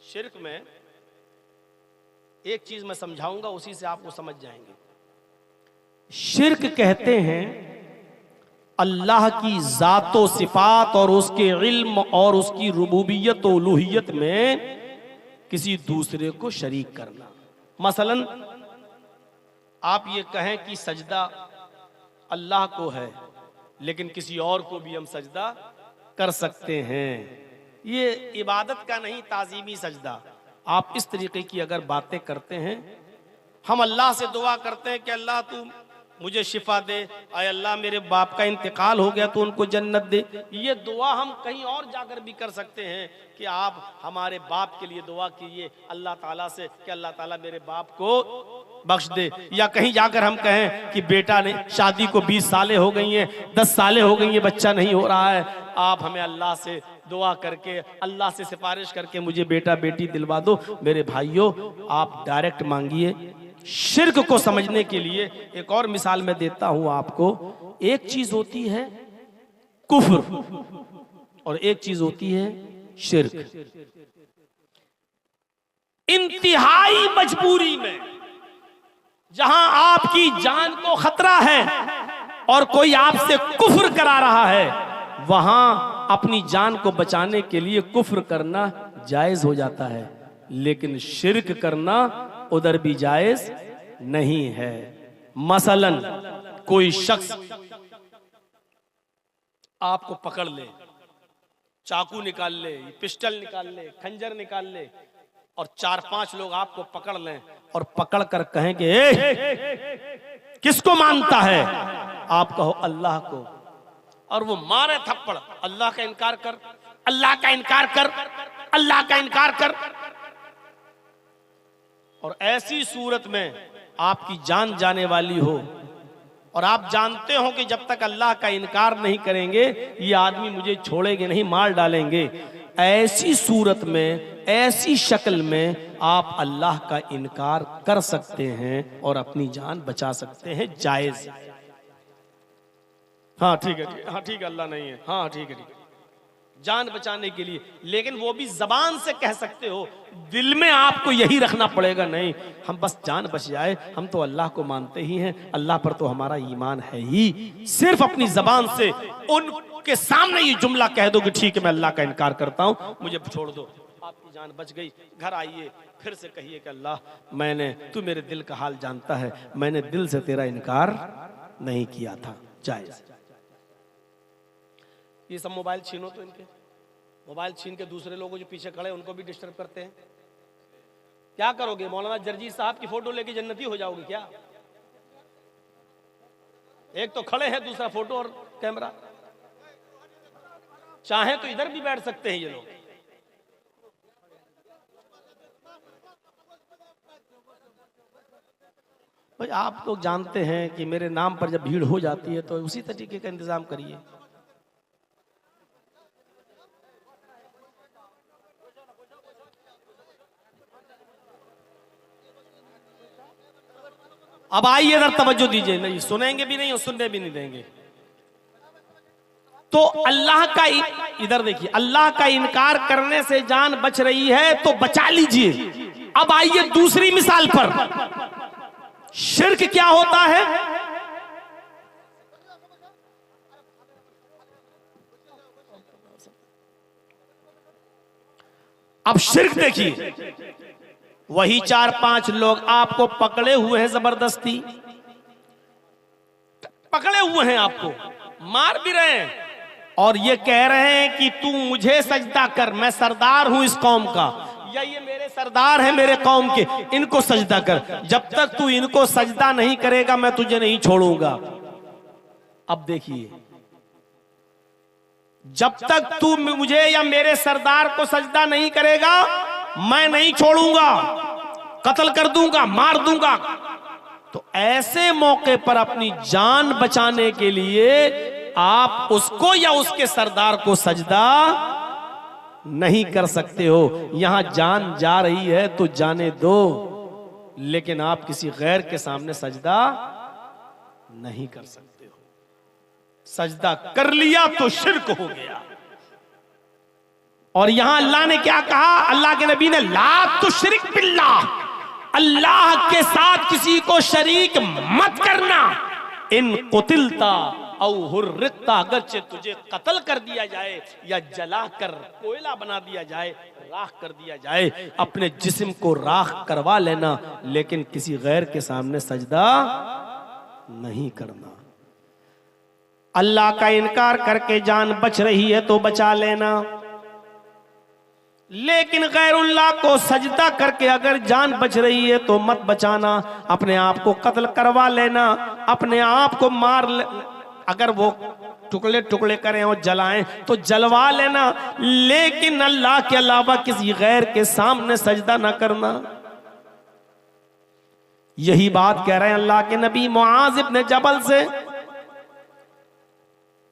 शिर्क में एक चीज मैं समझाऊंगा, उसी से आपको समझ जाएंगे। शिर्क कहते हैं अल्लाह की जातो सिफात और उसके इल्म और उसकी रुबूबियत और उलूहियत में किसी दूसरे को शरीक करना। मसलन आप ये कहें कि सजदा अल्लाह को है, लेकिन किसी और को भी हम सजदा कर सकते हैं। ये इबादत का नहीं, ताजीमी सजदा। आप इस तरीके की अगर बातें करते हैं, हम अल्लाह से दुआ करते हैं कि अल्लाह तू मुझे शिफा दे, आय अल्लाह मेरे बाप का इंतकाल हो गया तो उनको जन्नत दे। ये दुआ हम कहीं और जाकर भी कर सकते हैं कि आप हमारे बाप के लिए दुआ कीजिए अल्लाह ताला से कि अल्लाह ताला मेरे बाप को बख्श दे। या कहीं जाकर हम कहें कि बेटा ने शादी को 20 सालें हो गई हैं, 10 सालें हो गई हैं, बच्चा नहीं हो रहा है, आप हमें अल्लाह से दुआ करके, अल्लाह से सिफारिश करके मुझे बेटा बेटी दिलवा दो। मेरे भाइयों, आप डायरेक्ट मांगिए। शिर्क को समझने के लिए एक और मिसाल मैं देता हूं आपको। एक चीज होती है कुफ्र और एक चीज होती है शिर्क। इंतहाई मजबूरी में जहां आपकी जान को खतरा है और कोई आपसे कुफ्र करा रहा है, वहां अपनी जान को बचाने के लिए कुफ्र करना जायज हो जाता है, लेकिन शिर्क करना उधर भी जायज नहीं है। मसलन कोई शख्स आपको पकड़ ले, चाकू निकाल ले, पिस्टल निकाल ले, खंजर निकाल ले और 4-5 लोग आपको पकड़ लें और पकड़ कर कहेंगे किसको मानता है? आप कहो अल्लाह को, और वो मारे थप्पड़, अल्लाह का इनकार कर, अल्लाह का इनकार कर, अल्लाह का इनकार कर। और ऐसी सूरत में आपकी जान जाने वाली हो और आप जानते हो कि जब तक अल्लाह का इनकार नहीं करेंगे ये आदमी मुझे छोड़ेंगे नहीं, मार डालेंगे। ऐसी सूरत में, ऐसी शक्ल में आप अल्लाह का इनकार कर सकते हैं और अपनी जान बचा सकते हैं, जायज। हाँ ठीक है, हाँ ठीक है, अल्लाह नहीं है, हाँ ठीक है, ठीक है, जान बचाने के लिए। लेकिन वो भी जबान से कह सकते हो, दिल में आपको यही रखना पड़ेगा, नहीं हम बस जान बच जाए, हम तो अल्लाह को मानते ही हैं, अल्लाह पर तो हमारा ईमान है ही। सिर्फ अपनी जबान से उनके सामने ये जुमला कह दो कि ठीक है मैं अल्लाह का इनकार करता हूं, मुझे छोड़ दो, आपकी जान बच गई, घर आइए, फिर से कहिए कि अल्लाह तू मेरे दिल का हाल जानता है, मैंने दिल से तेरा इनकार नहीं किया था। जायज। ये सब मोबाइल छीनो तो इनके, मोबाइल छीन के दूसरे लोगों जो पीछे खड़े उनको भी डिस्टर्ब करते हैं। क्या करोगे? मौलाना जर्जी साहब की फोटो लेके जन्नती हो जाओगे क्या? एक तो खड़े हैं, दूसरा फोटो और कैमरा। चाहे तो इधर भी बैठ सकते हैं ये लोग। भाई आप लोग जानते हैं कि मेरे नाम पर जब भीड़ हो जाती है तो उसी तरीके का इंतजाम करिए। अब आइए इधर तवज्जो दीजिए, नहीं सुनेंगे भी नहीं और सुनने भी नहीं देंगे। तो अल्लाह का इधर देखिए, अल्लाह का इनकार करने से जान बच रही है तो बचा लीजिए। अब आइए दूसरी मिसाल पर, शिर्क क्या होता है? अब शिर्क देखिए, वही 4-5 लोग आपको पकड़े हुए हैं, जबरदस्ती पकड़े हुए हैं, आपको मार भी रहे हैं और ये कह रहे हैं कि तू मुझे सजदा कर, मैं सरदार हूं इस कौम का, या ये मेरे सरदार हैं मेरे कौम के, इनको सजदा कर। जब तक तू इनको सजदा नहीं करेगा मैं तुझे नहीं छोड़ूंगा। अब देखिए, जब तक तू मुझे या मेरे सरदार को सजदा नहीं करेगा मैं नहीं छोड़ूंगा, कत्ल कर दूंगा, मार दूंगा। तो ऐसे मौके पर अपनी जान बचाने के लिए आप उसको या उसके सरदार को सजदा नहीं कर सकते हो। यहां जान जा रही है तो जाने दो, लेकिन आप किसी गैर के सामने सजदा नहीं कर सकते हो। सजदा कर लिया तो शिर्क हो गया। और यहां अल्लाह ने क्या कहा? अल्लाह के नबी ने ला तुश्रिक बिल्लाह, अल्लाह के साथ किसी को शरीक मत करना। इन कुतिलता औ हुर्रिकता, अगरचे तुझे कत्ल कर दिया जाए या जला कर कोयला बना दिया जाए, राख कर दिया जाए, अपने जिस्म को राख करवा लेना, लेकिन किसी गैर के सामने सजदा नहीं करना। अल्लाह का इनकार करके जान बच रही है तो बचा लेना, लेकिन गैरुल्लाह को सजदा करके अगर जान बच रही है तो मत बचाना। अपने आप को कत्ल करवा लेना, अपने आप को मार अगर वो टुकड़े टुकड़े करें और जलाएं तो जलवा लेना, लेकिन अल्लाह के अलावा किसी गैर के सामने सजदा ना करना। यही बात कह रहे हैं अल्लाह के नबी मुआज इब्न जबल से,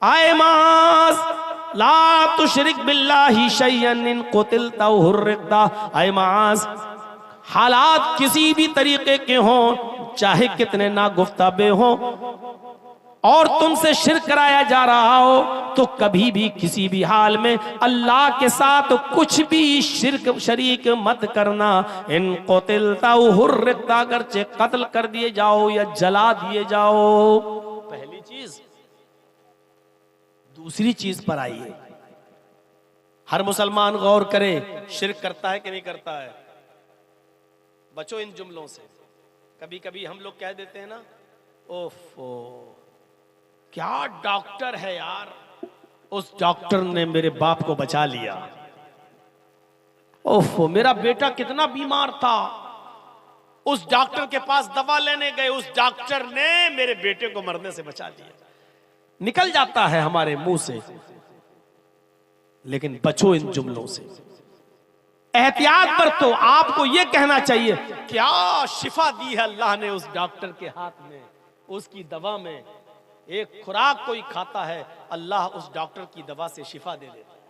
आए माज ला तुशरिक बिल्लाहि शैयन इन कुतिलता औ हुर्रिकता। आए माज, हालात किसी भी तरीके के हों, चाहे कितने नागुफ्ताबे हों, और तुमसे शिर्क कराया जा रहा हो तो कभी भी किसी भी हाल में अल्लाह के साथ कुछ भी शिर्क शरीक मत करना। इन कुतिलता औ हुर्रिकता, अगरचे कत्ल कर दिए जाओ या जला दिए जाओ। पहली चीज। दूसरी चीज पर आइए, हर मुसलमान गौर करे, शिर्क करता है कि नहीं करता है? बचो इन जुमलों से। कभी कभी हम लोग कह देते हैं ना, ओफो क्या डॉक्टर है यार, उस डॉक्टर ने मेरे बाप को बचा लिया। ओफो मेरा बेटा कितना बीमार था, उस डॉक्टर के पास दवा लेने गए, उस डॉक्टर ने मेरे बेटे को मरने से बचा लिया। निकल जाता है हमारे मुंह से, लेकिन बचो इन जुमलों से। एहतियात पर तो आपको यह कहना चाहिए, क्या शिफा दी है अल्लाह ने उस डॉक्टर के हाथ में, उसकी दवा में। एक खुराक कोई खाता है, अल्लाह उस डॉक्टर की दवा से शिफा दे देता है।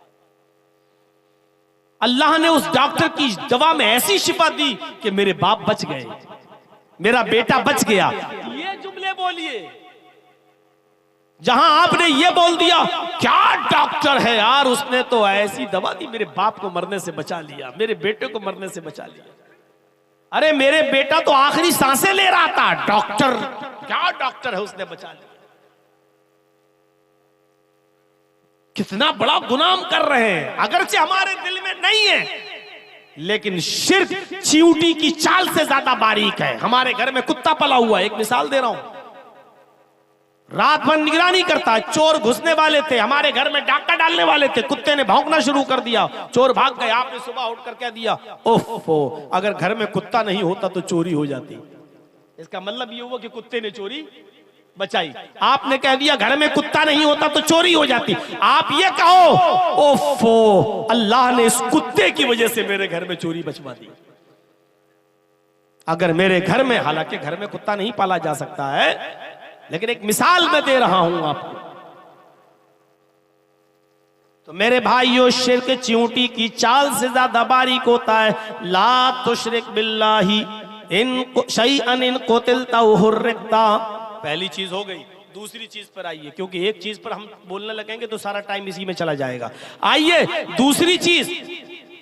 अल्लाह ने उस डॉक्टर की दवा में ऐसी शिफा दी कि मेरे बाप बच गए, मेरा बेटा बच गया। ये जुमले बोलिए। जहां आपने ये बोल दिया, क्या डॉक्टर है यार, उसने तो ऐसी दवा दी, मेरे बाप को मरने से बचा लिया, मेरे बेटे को मरने से बचा लिया। अरे मेरे बेटा तो आखिरी सांसें ले रहा था, डॉक्टर क्या डॉक्टर है, उसने बचा लिया। कितना बड़ा गुनाह कर रहे हैं, अगरचे हमारे दिल में नहीं है, लेकिन शिर्क चींटी की चाल से ज्यादा बारीक है। हमारे घर में कुत्ता पला हुआ है, एक मिसाल दे रहा हूं, रात भर निगरानी करता है। चोर घुसने वाले थे, हमारे घर में डाका डालने वाले थे, कुत्ते ने भौंकना शुरू कर दिया, चोर भाग गए। आपने सुबह उठकर कह दिया ओफो, अगर घर में कुत्ता नहीं होता तो चोरी हो जाती। इसका मतलब ये हुआ कि कुत्ते ने चोरी बचाई। आपने कह दिया घर में कुत्ता नहीं होता तो चोरी हो जाती। आप ये कहो ओफो, अल्लाह ने इस कुत्ते की वजह से मेरे घर में चोरी बचवा दी। अगर मेरे घर में, हालांकि घर में कुत्ता नहीं पाला जा सकता है, लेकिन एक मिसाल मैं दे रहा हूं आपको। तो मेरे भाइयों, शिर्क चींटी की चाल से ज्यादा बारीक होता है। ला तुशरिक बिल्लाही इन शैअन इन कुतिलता हुर्रिकता। पहली चीज हो गई। दूसरी चीज पर आइए, क्योंकि एक चीज पर हम बोलने लगेंगे तो सारा टाइम इसी में चला जाएगा। आइए दूसरी चीज,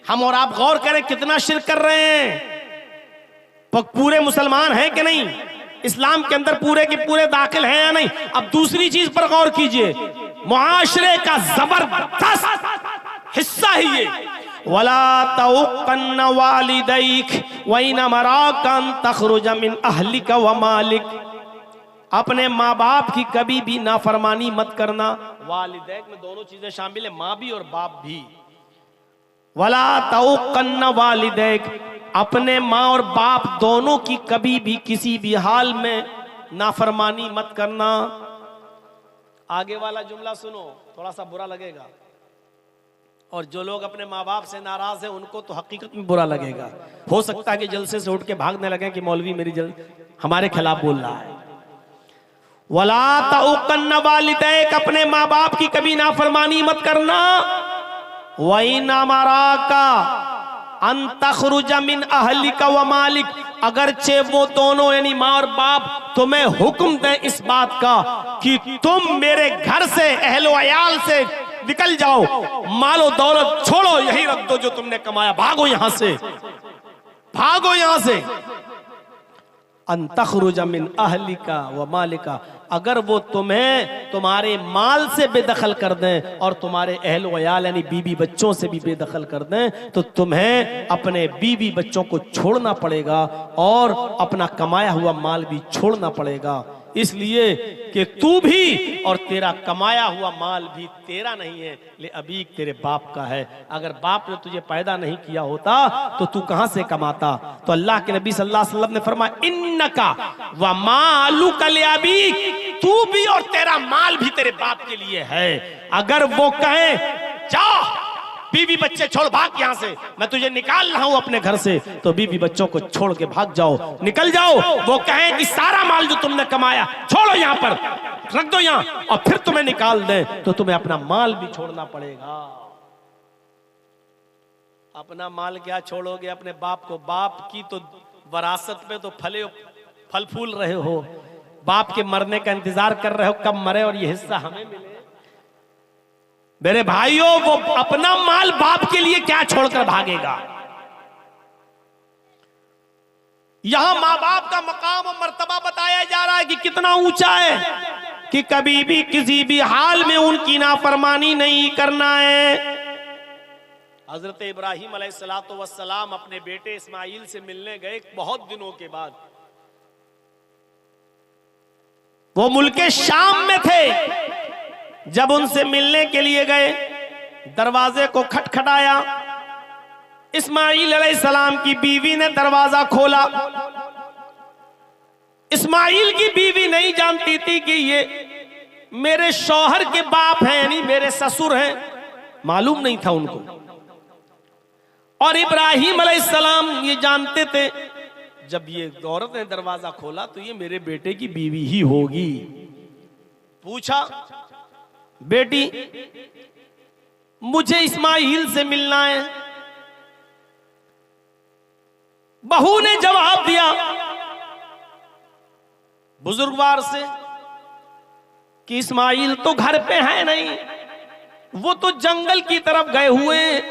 हम और आप गौर करें कितना शिर्क कर रहे हैं। पूरे मुसलमान हैं कि नहीं, इस्लाम के अंदर पूरे के पूरे दाखिल हैं या नहीं। अब दूसरी चीज पर गौर कीजिए, मुआशरे का जबरदस्त हिस्सा ही ये, वला तउक़न्न वालिदैक व इन मराका अन तखरुज मिन अहलिका व मालिक। अपने माँ बाप की कभी भी नाफरमानी मत करना। वालिदैक में दोनों चीजें शामिल है, माँ भी और बाप भी। वला तउक़न्न वालिदैक, अपने माँ और बाप दोनों की कभी भी किसी भी हाल में नाफरमानी मत करना। आगे वाला जुमला सुनो, थोड़ा सा बुरा लगेगा, और जो लोग अपने माँ बाप से नाराज हैं उनको तो हकीकत में बुरा लगेगा। हो सकता है कि जलसे से उठ के भागने लगे कि मौलवी मेरी हमारे खिलाफ बोल रहा है। वला तउक़न्न वालिदैक, अपने माँ बाप की कभी नाफरमानी मत करना। वइन मराका अन तखरुज मिन अहलिका व मालिक, अगरचे वो दोनों यानी माँ और बाप तुम्हें हुक्म दें इस बात का कि तुम मेरे घर से, अहलो अयाल से निकल जाओ, मालो दौलत छोड़ो, यही रख दो जो तुमने कमाया, भागो यहां से, भागो यहां से। अन तखरुज मिन अहलिका व मालिका, अगर वो तुम्हें तुम्हारे माल से बेदखल कर दें और तुम्हारे अहल वयाल यानी बीवी बच्चों से भी बेदखल कर दें, तो तुम्हें अपने बीवी बच्चों को छोड़ना पड़ेगा और अपना कमाया हुआ माल भी छोड़ना पड़ेगा। इसलिए कि तू भी और तेरा कमाया हुआ माल भी तेरा नहीं है, ले अभी तेरे बाप का है। अगर बाप ने तुझे पैदा नहीं किया होता तो तू कहां से कमाता। तो अल्लाह के नबी सल्लल्लाहु अलैहि वसल्लम ने फरमाया इन्नका व मालुका ले अबीक, तू भी और तेरा माल भी तेरे बाप के लिए है। अगर वो कहे जा बीवी बच्चे छोड़ भाग यहां से, मैं तुझे निकाल रहा हूं अपने घर से, तो बीवी बच्चों को छोड़ के भाग जाओ, निकल जाओ। वो कहें कि सारा माल जो तुमने कमाया छोड़ो, यहां पर रख दो यहां, और फिर तुम्हें निकाल दे, तो तुम्हें अपना माल भी छोड़ना पड़ेगा। अपना माल क्या छोड़ोगे अपने बाप को? बाप की तो वरासत में तो फल फूल रहे हो, बाप के मरने का इंतजार कर रहे हो कब मरे और ये हिस्सा हमें मिले। मेरे भाइयों, वो अपना माल बाप के लिए क्या छोड़कर भागेगा। यहां मां बाप का मकाम और मर्तबा बताया जा रहा है कि कितना ऊंचा है, कि कभी भी किसी भी हाल में उनकी नाफरमानी नहीं करना है। हजरत इब्राहिम अलैहिस्सलातु वस्सलाम अपने बेटे इस्माइल से मिलने गए बहुत दिनों के बाद। वो मुल्के शाम में थे, जब उनसे मिलने के लिए गए दरवाजे को खटखटाया। इस्माइल अलैहिस्सलाम की बीवी ने दरवाजा खोला। इस्माइल की बीवी नहीं जानती थी कि ये मेरे शौहर के बाप हैं, यानी मेरे ससुर हैं, मालूम नहीं था उनको। और इब्राहिम अलैहिस्सलाम ये जानते थे, जब ये औरत ने दरवाजा खोला तो ये मेरे बेटे की बीवी ही होगी। पूछा, बेटी मुझे इस्माइल से मिलना है। बहू ने जवाब दिया बुजुर्गवार से कि इस्माइल तो घर पे है नहीं, वो तो जंगल की तरफ गए हुए,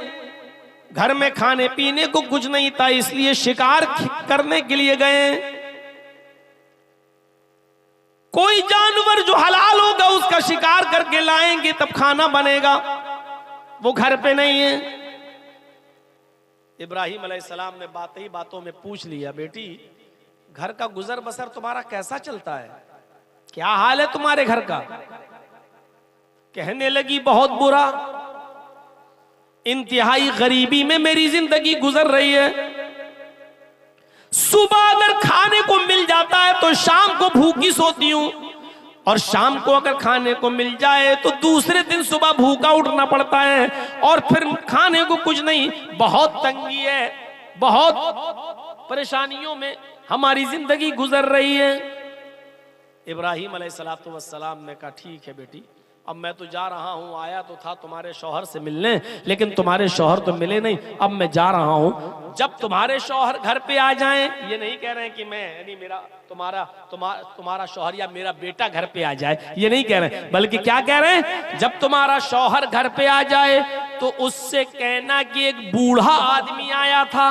घर में खाने पीने को कुछ नहीं था, इसलिए शिकार करने के लिए गए। कोई जानवर जो हलाल होगा उसका शिकार करके लाएंगे तब खाना बनेगा, वो घर पे नहीं है। इब्राहिम अलैहिस्सलाम ने बातें ही बातों में पूछ लिया, बेटी घर का गुजर बसर तुम्हारा कैसा चलता है, क्या हाल है तुम्हारे घर का। कहने लगी बहुत बुरा, इंतहाई गरीबी में मेरी जिंदगी गुजर रही है। सुबह अगर खाने को मिल जाता है तो शाम को भूखी सोती हूं, और शाम को अगर खाने को मिल जाए तो दूसरे दिन सुबह भूखा उठना पड़ता है, और फिर खाने को कुछ नहीं, बहुत तंगी है, बहुत परेशानियों में हमारी जिंदगी गुजर रही है। इब्राहिम अलैहिस्सलातु वस्सलाम ने कहा ठीक है बेटी, अब मैं तो जा रहा हूं, आया तो था तुम्हारे शौहर से मिलने, लेकिन तुम्हारे शौहर तो मिले नहीं, अब मैं जा रहा हूं। जब तुम्हारे शौहर घर पे आ जाएं, ये नहीं कह रहे हैं कि मैं यानी मेरा तुम्हारा शौहर या मेरा बेटा घर पे आ जाए, ये नहीं कह रहे, बल्कि क्या कह रहे हैं, जब तुम्हारा शौहर घर पे आ जाए तो उससे कहना कि एक बूढ़ा आदमी आया था,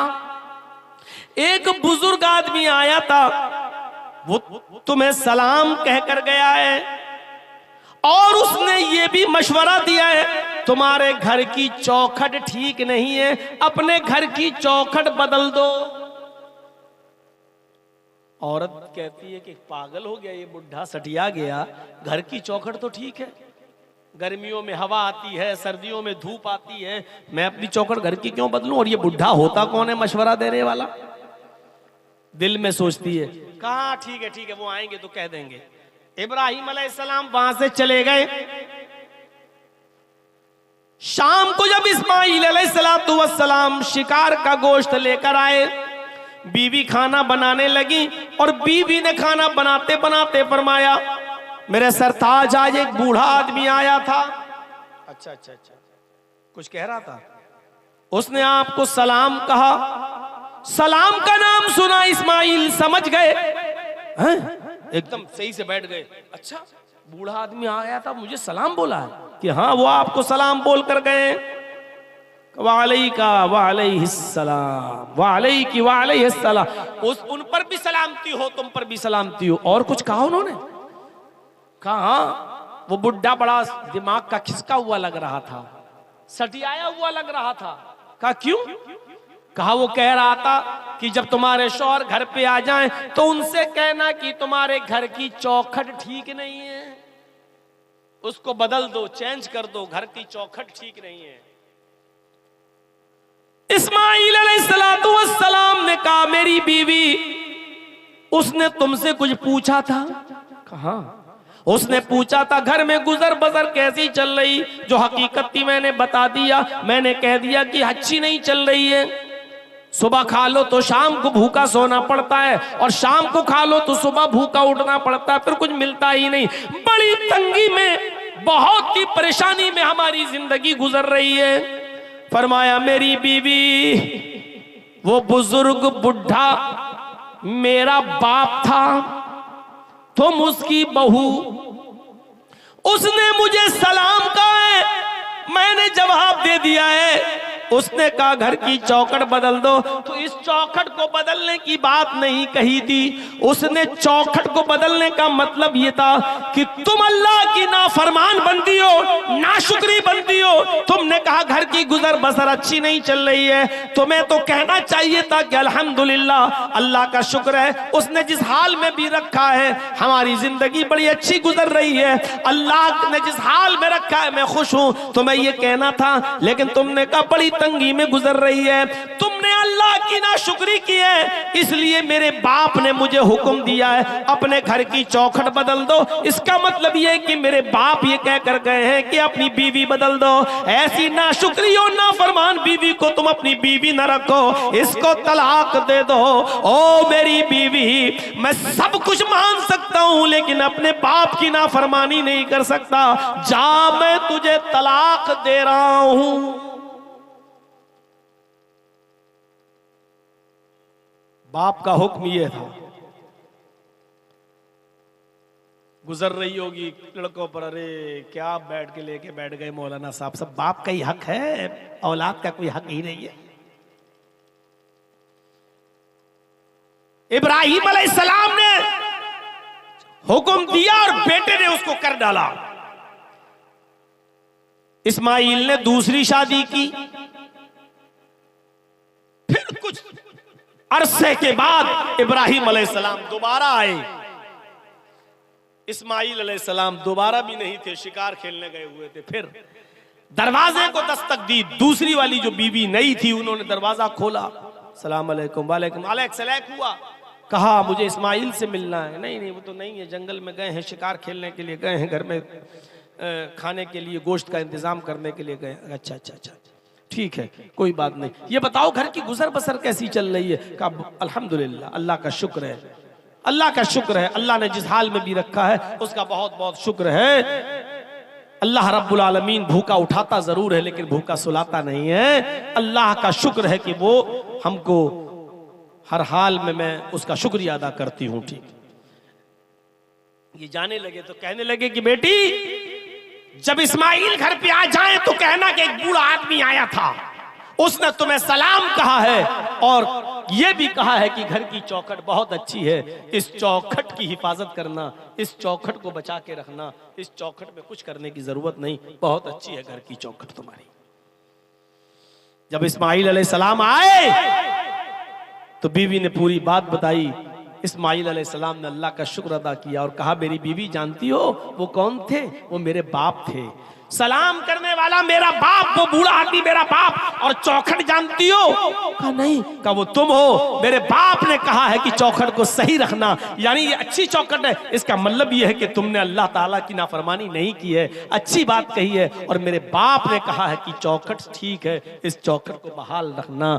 एक बुजुर्ग आदमी आया था, वो तुम्हें सलाम कहकर गया है, और उसने ये भी मशवरा दिया है तुम्हारे घर की चौखट ठीक नहीं है, अपने घर की चौखट बदल दो। औरत कहती है कि पागल हो गया ये बुढ़ा, सटिया गया, घर की चौखट तो ठीक है, गर्मियों में हवा आती है, सर्दियों में धूप आती है, मैं अपनी चौखट घर की क्यों बदलूं, और ये बुढ़ा होता कौन है मशवरा देने वाला। दिल में सोचती है, कहा ठीक है वो आएंगे तो कह देंगे। इब्राहिम अलैहिस्सलाम वहां से चले गए। शाम को जब इस्माइल अलैहिस्सलाम शिकार का गोश्त लेकर आए, बीवी खाना बनाने लगी, और बीवी ने खाना बनाते बनाते फरमाया मेरे सरताज आज एक बूढ़ा आदमी आया था। अच्छा कुछ कह रहा था, उसने आपको सलाम कहा। सलाम का नाम सुना इस्माइल समझ गए, हैं? एकदम सही से बैठ गए। अच्छा बूढ़ा आदमी आया था, मुझे सलाम बोला है कि हाँ वो आपको सलाम बोल कर गए। वालैका वालैहिस्सलाम, वालैकी वालैहिस्सलाम, उन पर भी सलामती हो, तुम पर भी सलामती हो। और कुछ कहा उन्होंने, कहा वो बुढ़ा बड़ा दिमाग का खिसका हुआ लग रहा था, सटियाया हुआ लग रहा था। कहा क्यों? कहा वो कह रहा था कि जब तुम्हारे शौहर घर पे आ जाएं तो उनसे कहना कि तुम्हारे घर की चौखट ठीक नहीं है, उसको बदल दो, चेंज कर दो, घर की चौखट ठीक नहीं है। इस्माइल अलैहिस्सलातु वस्सलाम ने कहा मेरी बीवी, उसने तुमसे कुछ पूछा था? कहा उसने पूछा था घर में गुजर बसर कैसी चल रही, जो हकीकत थी मैंने बता दिया, मैंने कह दिया कि अच्छी नहीं चल रही है। सुबह खा लो तो शाम को भूखा सोना पड़ता है, और शाम को खा लो तो सुबह भूखा उठना पड़ता है, फिर कुछ मिलता ही नहीं। बड़ी तंगी में, बहुत ही परेशानी में हमारी जिंदगी गुजर रही है। फरमाया मेरी बीवी, वो बुजुर्ग बुढ़ा मेरा बाप था, तुम उसकी बहू, उसने मुझे सलाम कहा है, मैंने जवाब दे दिया है। उसने कहा घर की चौखट बदल दो, तो इस चौखट को बदलने की बात नहीं कही थी। उसने चौखट को बदलने का मतलब यह था कि तुम अल्लाह की नाफरमान बंदी हो, नाशुक्री बंदी हो। तुमने कहा घर की गुजर बसर अच्छी नहीं चल रही है, तुम्हें तो कहना चाहिए था कि अल्हम्दुलिल्लाह, अल्लाह का शुक्र है, उसने जिस हाल में भी रखा है हमारी जिंदगी बड़ी अच्छी गुजर रही है, अल्लाह ने जिस हाल में रखा है मैं खुश हूं। तुम्हें यह कहना था, लेकिन तुमने कहा बड़ी तंगी में गुजर रही है, तुमने अल्लाह की नाशुक्री की है, इसलिए मेरे बाप ने मुझे हुक्म दिया है अपने घर की चौखट बदल दो। इसका मतलब यह है कि मेरे बाप ये कह कर गए हैं कि अपनी बीवी बदल दो। ऐसी नाशुक्री और नाफरमान बीवी को तुम अपनी बीवी न रखो, इसको तलाक दे दो। ओ मेरी बीवी, मैं सब कुछ मान सकता हूं, लेकिन अपने बाप की नाफरमानी नहीं कर सकता। जा, मैं तुझे तलाक दे रहा हूं। बाप का हुक्म यह था। गुजर रही होगी लड़कों पर, अरे क्या बैठ के लेके बैठ गए मौलाना साहब, सब बाप का ही हक है, औलाद का कोई हक ही नहीं है। इब्राहिम अलैहिस्सलाम ने हुक्म दिया और बेटे ने उसको कर डाला। इस्माइल ने दूसरी शादी की, कुछ अरसे के बाद इब्राहिम अलैहिस्सलाम दोबारा आए। इस्माइल अलैहिस्सलाम दोबारा भी नहीं थे, शिकार खेलने गए हुए थे। फिर दरवाजे को दस्तक दी, दूसरी वाली जो बीवी नई थी उन्होंने दरवाजा खोला, सलाम अलैकुम, वालेकुम अलैक हुआ। कहा मुझे इस्माइल से मिलना है। नहीं नहीं वो तो नहीं है, जंगल में गए हैं, शिकार खेलने के लिए गए हैं, घर में खाने के लिए गोश्त का इंतजाम करने के लिए गए। अच्छा अच्छा अच्छा ठीक है, कोई बात नहीं। ये बताओ घर की गुजर बसर कैसी चल रही है? कहा अल्हम्दुलिल्लाह, अल्लाह का शुक्र है, अल्लाह का शुक्र है, अल्लाह ने जिस हाल में भी रखा है उसका बहुत बहुत शुक्र है। अल्लाह रब्बुल आलमीन भूखा उठाता जरूर है लेकिन भूखा सुलाता नहीं है। अल्लाह का शुक्र है कि वो हमको हर हाल में मैं उसका शुक्रिया अदा करती हूँ। ठीक, ये जाने लगे तो कहने लगे कि बेटी जब इस्माइल घर पे आ जाए तो कहना कि एक बूढ़ा आदमी आया था, उसने तुम्हें सलाम कहा है और यह भी कहा है कि घर की चौखट बहुत अच्छी है, इस चौखट की हिफाजत करना, इस चौखट को बचा के रखना, इस चौखट में कुछ करने की जरूरत नहीं, बहुत अच्छी है घर की चौखट तुम्हारी। जब इस्माइल अलैहिस्सलाम आए तो बीवी ने पूरी बात बताई। इस्माइल अलैहिस्सलाम ने अल्लाह का शुक्र अदा किया और कहा मेरी बीवी जानती हो वो कौन थे? वो मेरे बाप थे, सलाम करने वाला मेरा बाप, वो बूढ़ा आदमी मेरा बाप। और चौखट जानती हो? कहा नहीं। कहा वो तुम हो, मेरे बाप ने कहा है कि चौखट को सही रखना, यानी ये अच्छी चौखट है, इसका मतलब ये है कि तुमने अल्लाह ताला की नाफरमानी नहीं की है, अच्छी बात कही है। और मेरे बाप ने कहा है कि चौखट ठीक है, इस चौखट को बहाल रखना।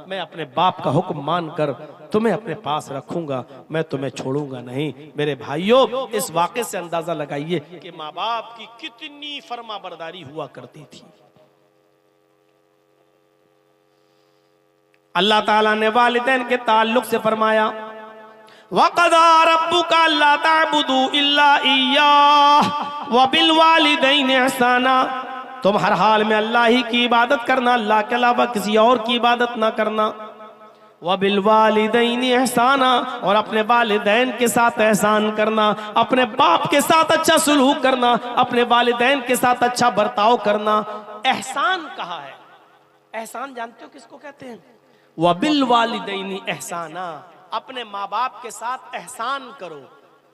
मैं अपने बाप का हुक्म मानकर तुम्हें अपने पास रखूंगा, मैं तुम्हें छोड़ूंगा नहीं। मेरे भाइयों, इस वाक़े से अंदाजा लगाइए कि माँ बाप की कितनी फरमाबरदारी हुआ करती थी। अल्लाह ताला ने वालिदैन के ताल्लुक से फरमाया वक़ज़ा रब्बुका अल्ला तअबुदू इल्ला इय्याह व बिल वालिदैनि इहसाना। तुम हर हाल में अल्लाह ही की इबादत करना, अल्लाह के अलावा किसी और की इबादत ना करना। व बिल वालिदैनि इहसाना, और अपने वालिदैन के साथ एहसान करना, अपने बाप के साथ अच्छा सुलूक करना, अपने वालिदैन के साथ अच्छा बर्ताव करना। एहसान कहा है, एहसान जानते हो किसको कहते हैं? व बिल वालिदैनि एहसाना, अपने माँ बाप के साथ एहसान करो,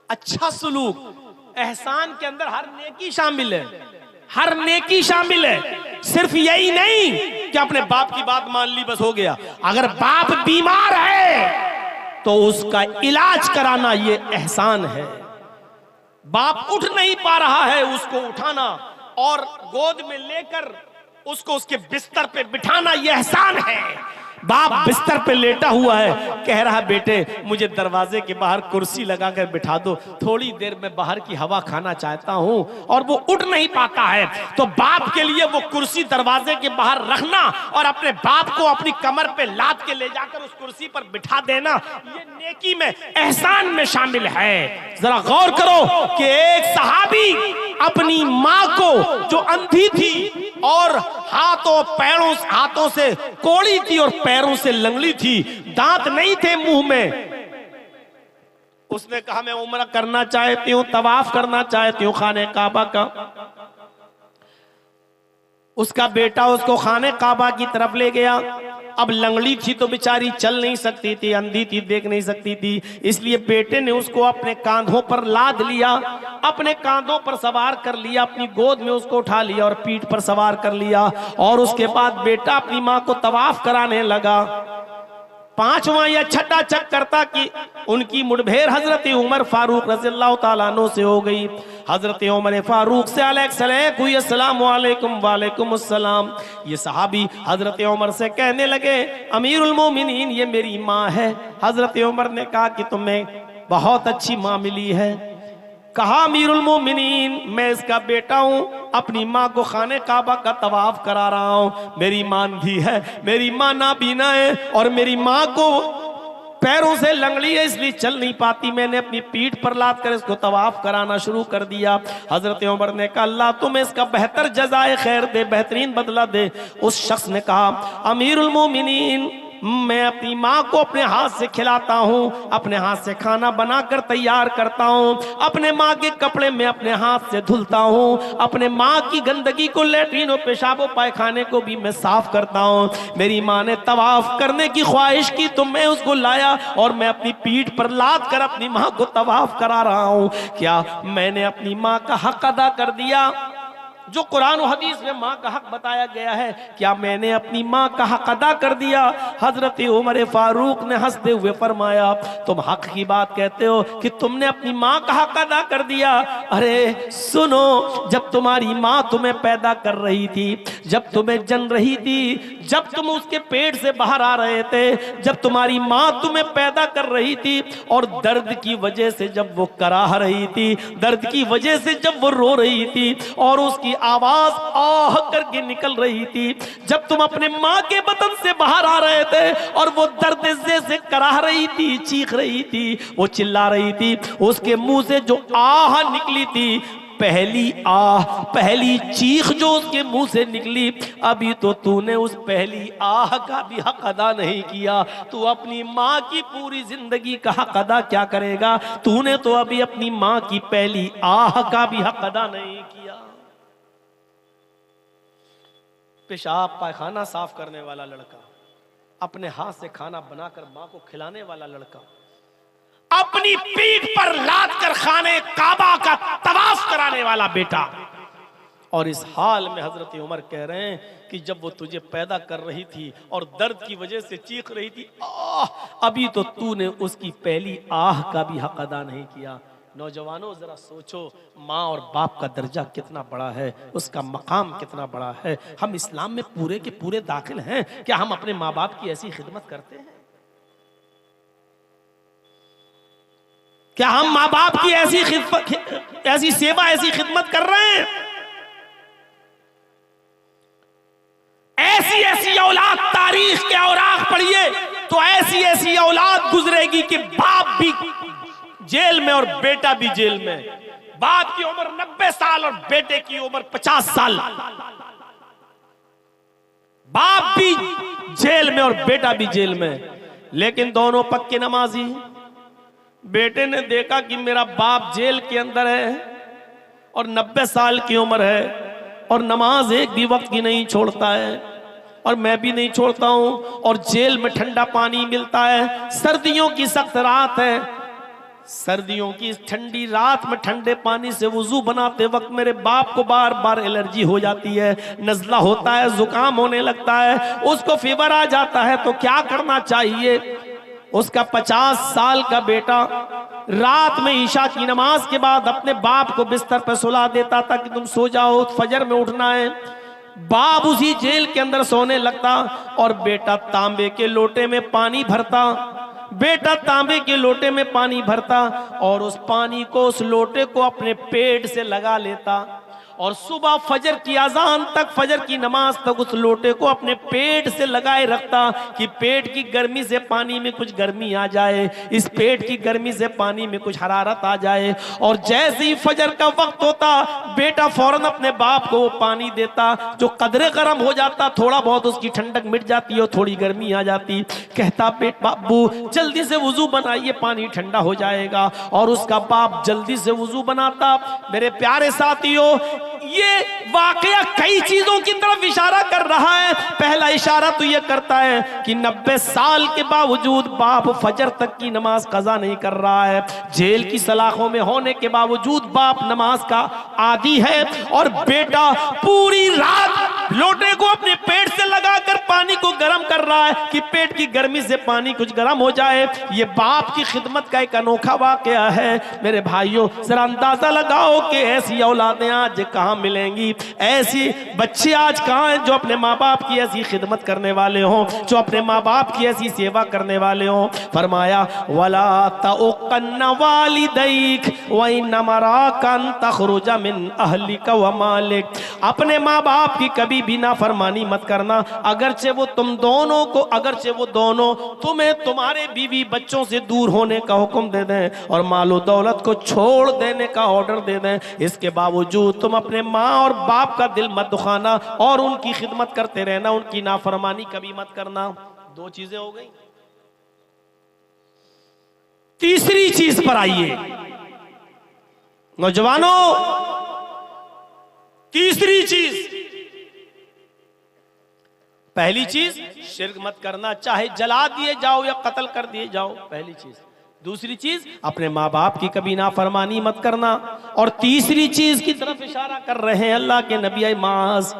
अच्छा सुलूक। एहसान के अंदर हर नेकी शामिल है, हर नेकी शामिल है। सिर्फ यही नहीं कि अपने बाप की बात मान ली बस हो गया। अगर बाप बीमार है तो उसका इलाज कराना ये एहसान है। बाप उठ नहीं पा रहा है, उसको उठाना और गोद में लेकर उसको उसके बिस्तर पे बिठाना ये एहसान है। बाप बिस्तर पे लेटा हुआ है, कह रहा है बेटे मुझे दरवाजे के बाहर कुर्सी लगाकर बिठा दो, थोड़ी देर में बाहर की हवा खाना चाहता हूं, और वो उठ नहीं पाता है। तो बाप के लिए वो कुर्सी दरवाजे के बाहर रखना और अपने बाप को अपनी कमर पे लाद के ले जाकर उस कुर्सी पर बिठा देना, ये नेकी में, एहसान में शामिल है। जरा गौर करो कि एक सहाबी अपनी माँ को जो अंधी थी और हाथों से कोड़ी थी और पैरों से लंगड़ी थी, दांत नहीं थे मुंह में, उसने कहा मैं उम्रा करना चाहती हूं, तवाफ करना चाहती हूं खाने काबा का। उसका बेटा उसको खाने काबा की तरफ ले गया। अब लंगड़ी थी तो बेचारी चल नहीं सकती थी, अंधी थी, देख नहीं सकती थी, इसलिए बेटे ने उसको अपने कांधों पर लाद लिया, अपने कांधों पर सवार कर लिया, अपनी गोद में उसको उठा लिया और पीठ पर सवार कर लिया। और उसके बाद बेटा अपनी माँ को तवाफ कराने लगा। पांचवा या छठा चक्कर था कि उनकी मुठभेड़ हजरत उमर फारूक रज़ियल्लाहु ताला अन्हु से हो गई। हजरत उमर फारूक से अस्सलाम वालेकुम, वालेकुम अस्सलाम। ये सहाबी हजरत उमर से कहने लगे अमीरुल मोमिनीन ये मेरी माँ है। हजरत उमर ने कहा कि तुम्हें बहुत अच्छी माँ मिली है। कहा अमीरुल मोमिनीन मैं इसका बेटा हूं, अपनी माँ को खाने काबा का तवाफ करा रहा हूं, मेरी माँ भी है, मेरी माँ नाबीना है और मेरी माँ को पैरों से लंगड़ी है इसलिए चल नहीं पाती, मैंने अपनी पीठ पर लाद कर इसको तवाफ कराना शुरू कर दिया। हजरत उमर ने कहा अल्लाह तुम्हें इसका बेहतर जज़ाए खैर दे, बेहतरीन बदला दे। उस शख्स ने कहा अमीरुल मोमिनीन मैं अपनी माँ को अपने हाथ से खिलाता हूँ, अपने हाथ से खाना बनाकर तैयार करता हूँ, अपने माँ के कपड़े मैं अपने हाथ से धुलता हूँ, अपने माँ की गंदगी को, लैट्रिन पेशाबो पायखाने को भी मैं साफ करता हूँ। मेरी माँ ने तवाफ करने की ख्वाहिश की तो मैं उसको लाया और मैं अपनी पीठ पर लाद कर अपनी माँ को तवाफ करा रहा हूँ। क्या मैंने अपनी माँ का हक अदा कर दिया? जो कुरान और हदीस में माँ का हक बताया गया है, क्या मैंने अपनी माँ का हक अदा कर दिया? हजरत उमर फारूक ने हंसते हुए फरमाया, तुम हक की बात कहते हो कि तुमने अपनी माँ का हक अदा कर दिया? अरे सुनो, जब तुम्हारी माँ तुम्हें पैदा कर रही थी, जब तुम्हें जन रही थी, जब तुम उसके पेट से बाहर आ रहे थे, जब तुम्हारी माँ तुम्हें पैदा कर रही थी और दर्द की वजह से जब वो कराह रही थी, दर्द की वजह से जब वो रो रही थी और उसकी आवाज आह करके निकल रही थी, जब तुम अपने माँ के बदन से बाहर आ रहे थे और वो दर्द से कराह रही थी, चीख रही थी, वो चिल्ला रही थी, उसके मुंह से जो आह निकली थी, पहली आह, पहली चीख जो उसके मुंह से निकली, अभी तो तूने उस पहली आह का भी हक अदा नहीं किया। तू अपनी माँ की पूरी जिंदगी का हक अदा क्या करेगा? तूने तो अभी अपनी माँ की पहली आह का भी हक अदा नहीं किया। पेशाब पायखाना साफ करने वाला लड़का, अपने हाथ से खाना बनाकर माँ को खिलाने वाला लड़का, अपनी पीठ पर लाद कर खाने काबा का तवाफ कराने वाला बेटा, और इस हाल में हजरत उमर कह रहे हैं कि जब वो तुझे पैदा कर रही थी और दर्द की वजह से चीख रही थी, अभी तो तूने उसकी पहली आह का भी हक अदा नहीं किया। नौजवानों जरा सोचो, माँ और बाप का दर्जा कितना बड़ा है, उसका मकाम कितना बड़ा है। हम इस्लाम में पूरे के पूरे दाखिल हैं, क्या हम अपने माँ बाप की ऐसी खिदमत करते हैं? क्या हम माँ बाप की ऐसी सेवा, ऐसी खिदमत कर रहे हैं? ऐसी ऐसी औलाद, तारीख के औराक पढ़िए तो ऐसी ऐसी औलाद गुजरेगी कि बाप भी जेल में और बेटा भी जेल में। बाप की उम्र 90 साल और बेटे की उम्र 50 साल। बाप भी जेल में और बेटा भी जेल में, लेकिन दोनों पक्के नमाजी। बेटे ने देखा कि मेरा बाप जेल के अंदर है और 90 साल की उम्र है और नमाज एक भी वक्त की नहीं छोड़ता है और मैं भी नहीं छोड़ता हूं, और जेल में ठंडा पानी मिलता है, सर्दियों की सख्त रात है, सर्दियों की इस ठंडी रात में ठंडे पानी से वुजू बनाते वक्त मेरे बाप को बार बार एलर्जी हो जाती है, नज़ला होता है, जुकाम होने लगता है, उसको फीवर आ जाता है। तो क्या करना चाहिए? उसका 50 साल का बेटा रात में ईशा की नमाज के बाद अपने बाप को बिस्तर पर सुला देता था कि तुम सो जाओ, फजर में उठना है। बाप उसी जेल के अंदर सोने लगता और बेटा तांबे के लोटे में पानी भरता, बेटा तांबे के लोटे में पानी भरता और उस पानी को, उस लोटे को अपने पेट से लगा लेता और सुबह फजर की अजान तक, फजर की नमाज तक उस लोटे को अपने पेट से लगाए रखता कि पेट की गर्मी से पानी में कुछ गर्मी आ जाए, इस पेट की गर्मी से पानी में कुछ हरारत आ जाए। और जैसे ही फजर का वक्त होता, बेटा फौरन अपने बाप को वो पानी देता, जो कदरे गर्म हो जाता, थोड़ा बहुत उसकी ठंडक मिट जाती और थोड़ी गर्मी आ जाती। कहता बेट बाबू जल्दी से वुजू बनाइए, पानी ठंडा हो जाएगा। और उसका बाप जल्दी से वुजू बनाता। मेरे प्यारे साथियों, ये वाकया कई चीजों की तरफ इशारा कर रहा है। पहला इशारा तो ये करता है कि 90 साल के बावजूद बाप फजर तक की नमाज कज़ा नहीं कर रहा है, जेल की सलाखों में होने के बावजूद बाप नमाज का आदी है और बेटा पूरी रात लोटे को अपने पेट से लगाकर पानी को गर्म कर रहा है कि पेट की गर्मी से पानी कुछ गर्म हो जाए। ये बाप की खिदमत का एक अनोखा वाकया है। मेरे भाइयों, जरा अंदाजा लगाओ कि ऐसी औलादें आज कहां मिलेंगी, ऐसी बच्चे आज कहां हैं जो अपने माँ बाप की ऐसी खिदमत करने वाले हों, जो अपने माँ बाप की ऐसी सेवा करने वाले हों। फरमाया वला तउक़न्न वालिदैक व इन्नमा तखरुजा मिन अहलिका व मालिक। अपने माँ बाप की कभी भी नाफरमानी मत करना, अगरचे वो तुम दोनों को, अगरचे वो दोनों तुम्हें तुम्हारे बीवी बच्चों से दूर होने का हुक्म दे दें और मालो दौलत को छोड़ देने का ऑर्डर दे दें, इसके बावजूद तुम अपने माँ और बाप का दिल मत दुखाना और उनकी खिदमत करते रहना, उनकी नाफरमानी कभी मत करना। दो चीजें हो गई। तीसरी चीज पर आइए नौजवानों, तीसरी चीज। पहली चीज शिर्क मत करना, चाहे जला दिए जाओ या कत्ल कर दिए जाओ, पहली चीज। दूसरी चीज अपने माँ बाप की कभी नाफरमानी मत करना। और तीसरी चीज की तरफ इशारा कर रहे हैं अल्लाह के नबी माज,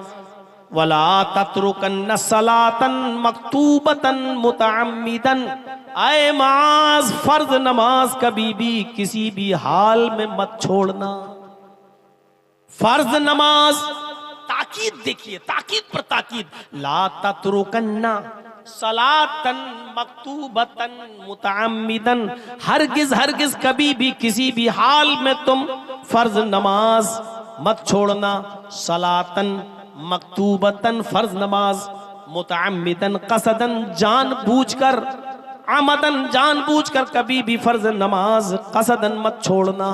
वला तत्रुकन्न सलातन मक्तूबतन मुतअम्मिदन। आए माज, फर्ज नमाज कभी भी किसी भी हाल में मत छोड़ना। फर्ज नमाज, ताकीद देखिए, ताकीद पर ताकीद। ला तत्रुकन्ना सलातन मक्तूबतन मुतअम्मिदन, हरगिज हरगिज कभी भी किसी भी हाल में तुम फर्ज नमाज मत छोड़ना। सलातन मक्तूबतन फर्ज नमाज, मुतअम्मिदन कसदन जानबूझकर, आमदन जानबूझकर कभी भी फर्ज नमाज कसदन मत छोड़ना।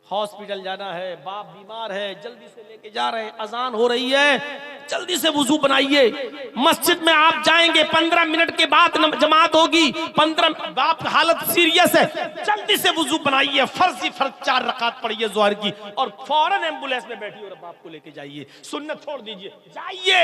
हॉस्पिटल जाना है, बाप बीमार है, जल्दी से लेके जा रहे हैं, अजान हो रही है, जल्दी से वुजू बनाइए। मस्जिद में आप जाएंगे, 15 मिनट के बाद जमात होगी, 15 बाप हालत सीरियस है, जल्दी से वुजू बनाइए, फर्ज 4 रकात पढ़िए जोहर की, और फौरन एम्बुलेंस में बैठिए और बाप को लेके जाइए, सुन्नत छोड़ दीजिए, जाइए।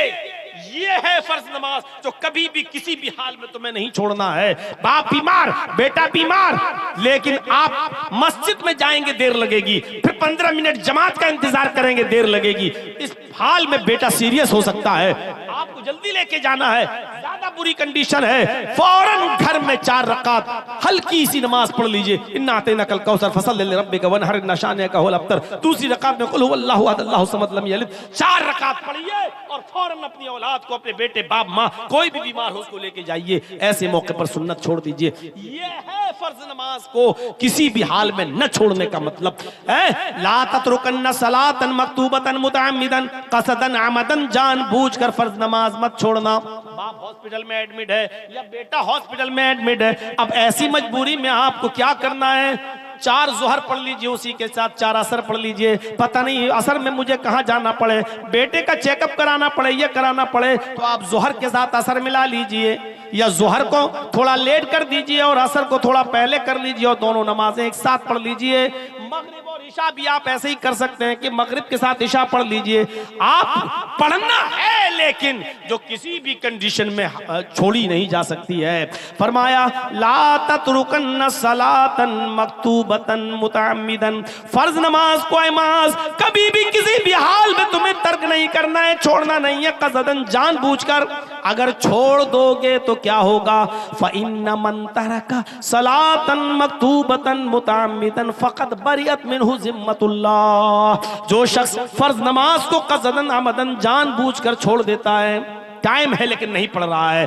ये है फर्ज नमाज जो कभी भी किसी भी हाल में तुम्हें नहीं छोड़ना है। बाप बीमार, बेटा बीमार, लेकिन आप मस्जिद में जाएंगे देर लगेगी, फिर 15 मिनट जमात का इंतजार करेंगे देर लगेगी। इस हाल में बेटा सीरियस हो सकता है, आपको जल्दी लेके जाना है, ज्यादा बुरी कंडीशन है, फौरन घर में 4 रकात हल्की सी नमाज पढ़ लीजिए। इन्ना अतैना कल कौसर फसल ले रब्बिका वनहर नशाने का होल अफ्तर। दूसरी रकात में कुल हुवल्लाहु अहद अल्लाहु समद लम यलिद। 4 रकात पढ़िए और फौरन अपनी औलाद को, अपने बेटे, बाप, माँ, कोई भी बीमार हो उसको लेके जाइए। ऐसे मौके पर सुन्नत छोड़ दीजिए। ये है फर्ज नमाज को किसी भी हाल में न छोड़ने का मतलब है। ला तत्रुकन्न सलातन मक्तूबतन मुतअम्मिदन कसदन आमदन, जानबूझकर फर्ज नमाज मत छोड़ना। बाप हॉस्पिटल में एडमिट है या बेटा हॉस्पिटल में एडमिट है, अब ऐसी मजबूरी में आपको क्या करना है? 4 जोहर पढ़ लीजिए, उसी के साथ 4 असर पढ़ लीजिए। पता नहीं असर में मुझे कहाँ जाना पड़े, बेटे का चेकअप कराना पड़े, ये कराना पड़े, तो आप जोहर के साथ असर मिला लीजिए, या जोहर को थोड़ा लेट कर दीजिए और असर को थोड़ा पहले कर लीजिए, और दोनों नमाजें एक साथ पढ़ लीजिए। मगरिब और इशा भी आप ऐसे ही कर सकते हैं कि मगरिब के साथ इशा पढ़ लीजिए। आप पढ़ना है, लेकिन जो किसी भी कंडीशन में छोड़ी नहीं जा सकती है। फरमाया ला तत्रुकन्न सलातन मक्तूबतन मुतअम्मिदन, फर्ज नमाज को नमाज कभी भी किसी भी हाल में तुम्हें तर्क नहीं करना है, छोड़ना नहीं है, कसदन जानबूझकर। अगर छोड़ दोगे तो क्या होगा? फ़इन्न मन तरका सलातन मक्तूबतन मुतअम्मिदन फ़क़द बरियत मिन्हु ज़िम्मतुल्लाह। जो शख्स फर्ज नमाज को कसदन आमदन जानबूझकर छोड़ देता है, टाइम है लेकिन नहीं पढ़ रहा है,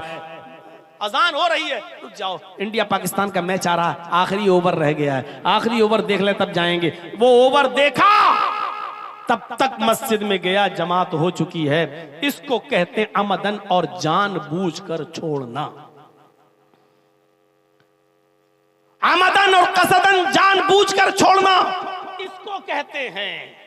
अजान हो रही है, रुक जाओ, इंडिया पाकिस्तान का मैच आ रहा है, आखिरी ओवर रह गया है, आखिरी ओवर देख ले तब जाएंगे। वो ओवर देखा तब तक मस्जिद में गया, जमात हो चुकी है। इसको कहते हैं अमदन और जानबूझकर छोड़ना। अमदन और कसदन जानबूझकर छोड़ना इसको कहते हैं।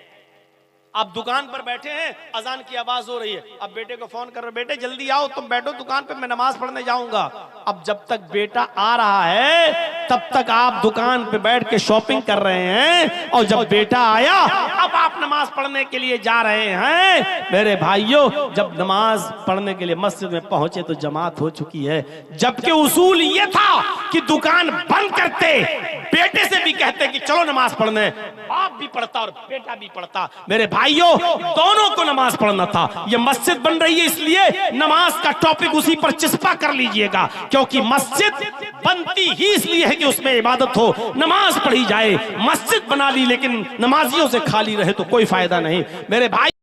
आप दुकान पर बैठे हैं, अजान की आवाज हो रही है, अब बेटे को फोन कर रहे, बेटे जल्दी आओ, तुम बैठो दुकान पे, मैं नमाज पढ़ने जाऊंगा। अब जब तक बेटा आ रहा है तब तक आप दुकान पे बैठ के शॉपिंग कर रहे हैं, और जब बेटा आया अब आप नमाज पढ़ने के लिए जा रहे हैं। मेरे भाइयों, जब नमाज पढ़ने के लिए मस्जिद में पहुंचे तो जमात हो चुकी है, जबकि उसूल ये था कि दुकान बंद करते, बेटे से भी कहते कि चलो नमाज पढ़ने, बाप भी पढ़ता और बेटा भी पढ़ता। मेरे भाइयों, दोनों को नमाज पढ़ना था। ये मस्जिद बन रही है इसलिए नमाज का टॉपिक उसी पर चिस्पा कर लीजिएगा, क्योंकि मस्जिद बनती ही इसलिए है कि उसमें इबादत हो, नमाज पढ़ी जाए। मस्जिद बना ली लेकिन नमाजियों से खाली रहे तो कोई फायदा नहीं। मेरे भाई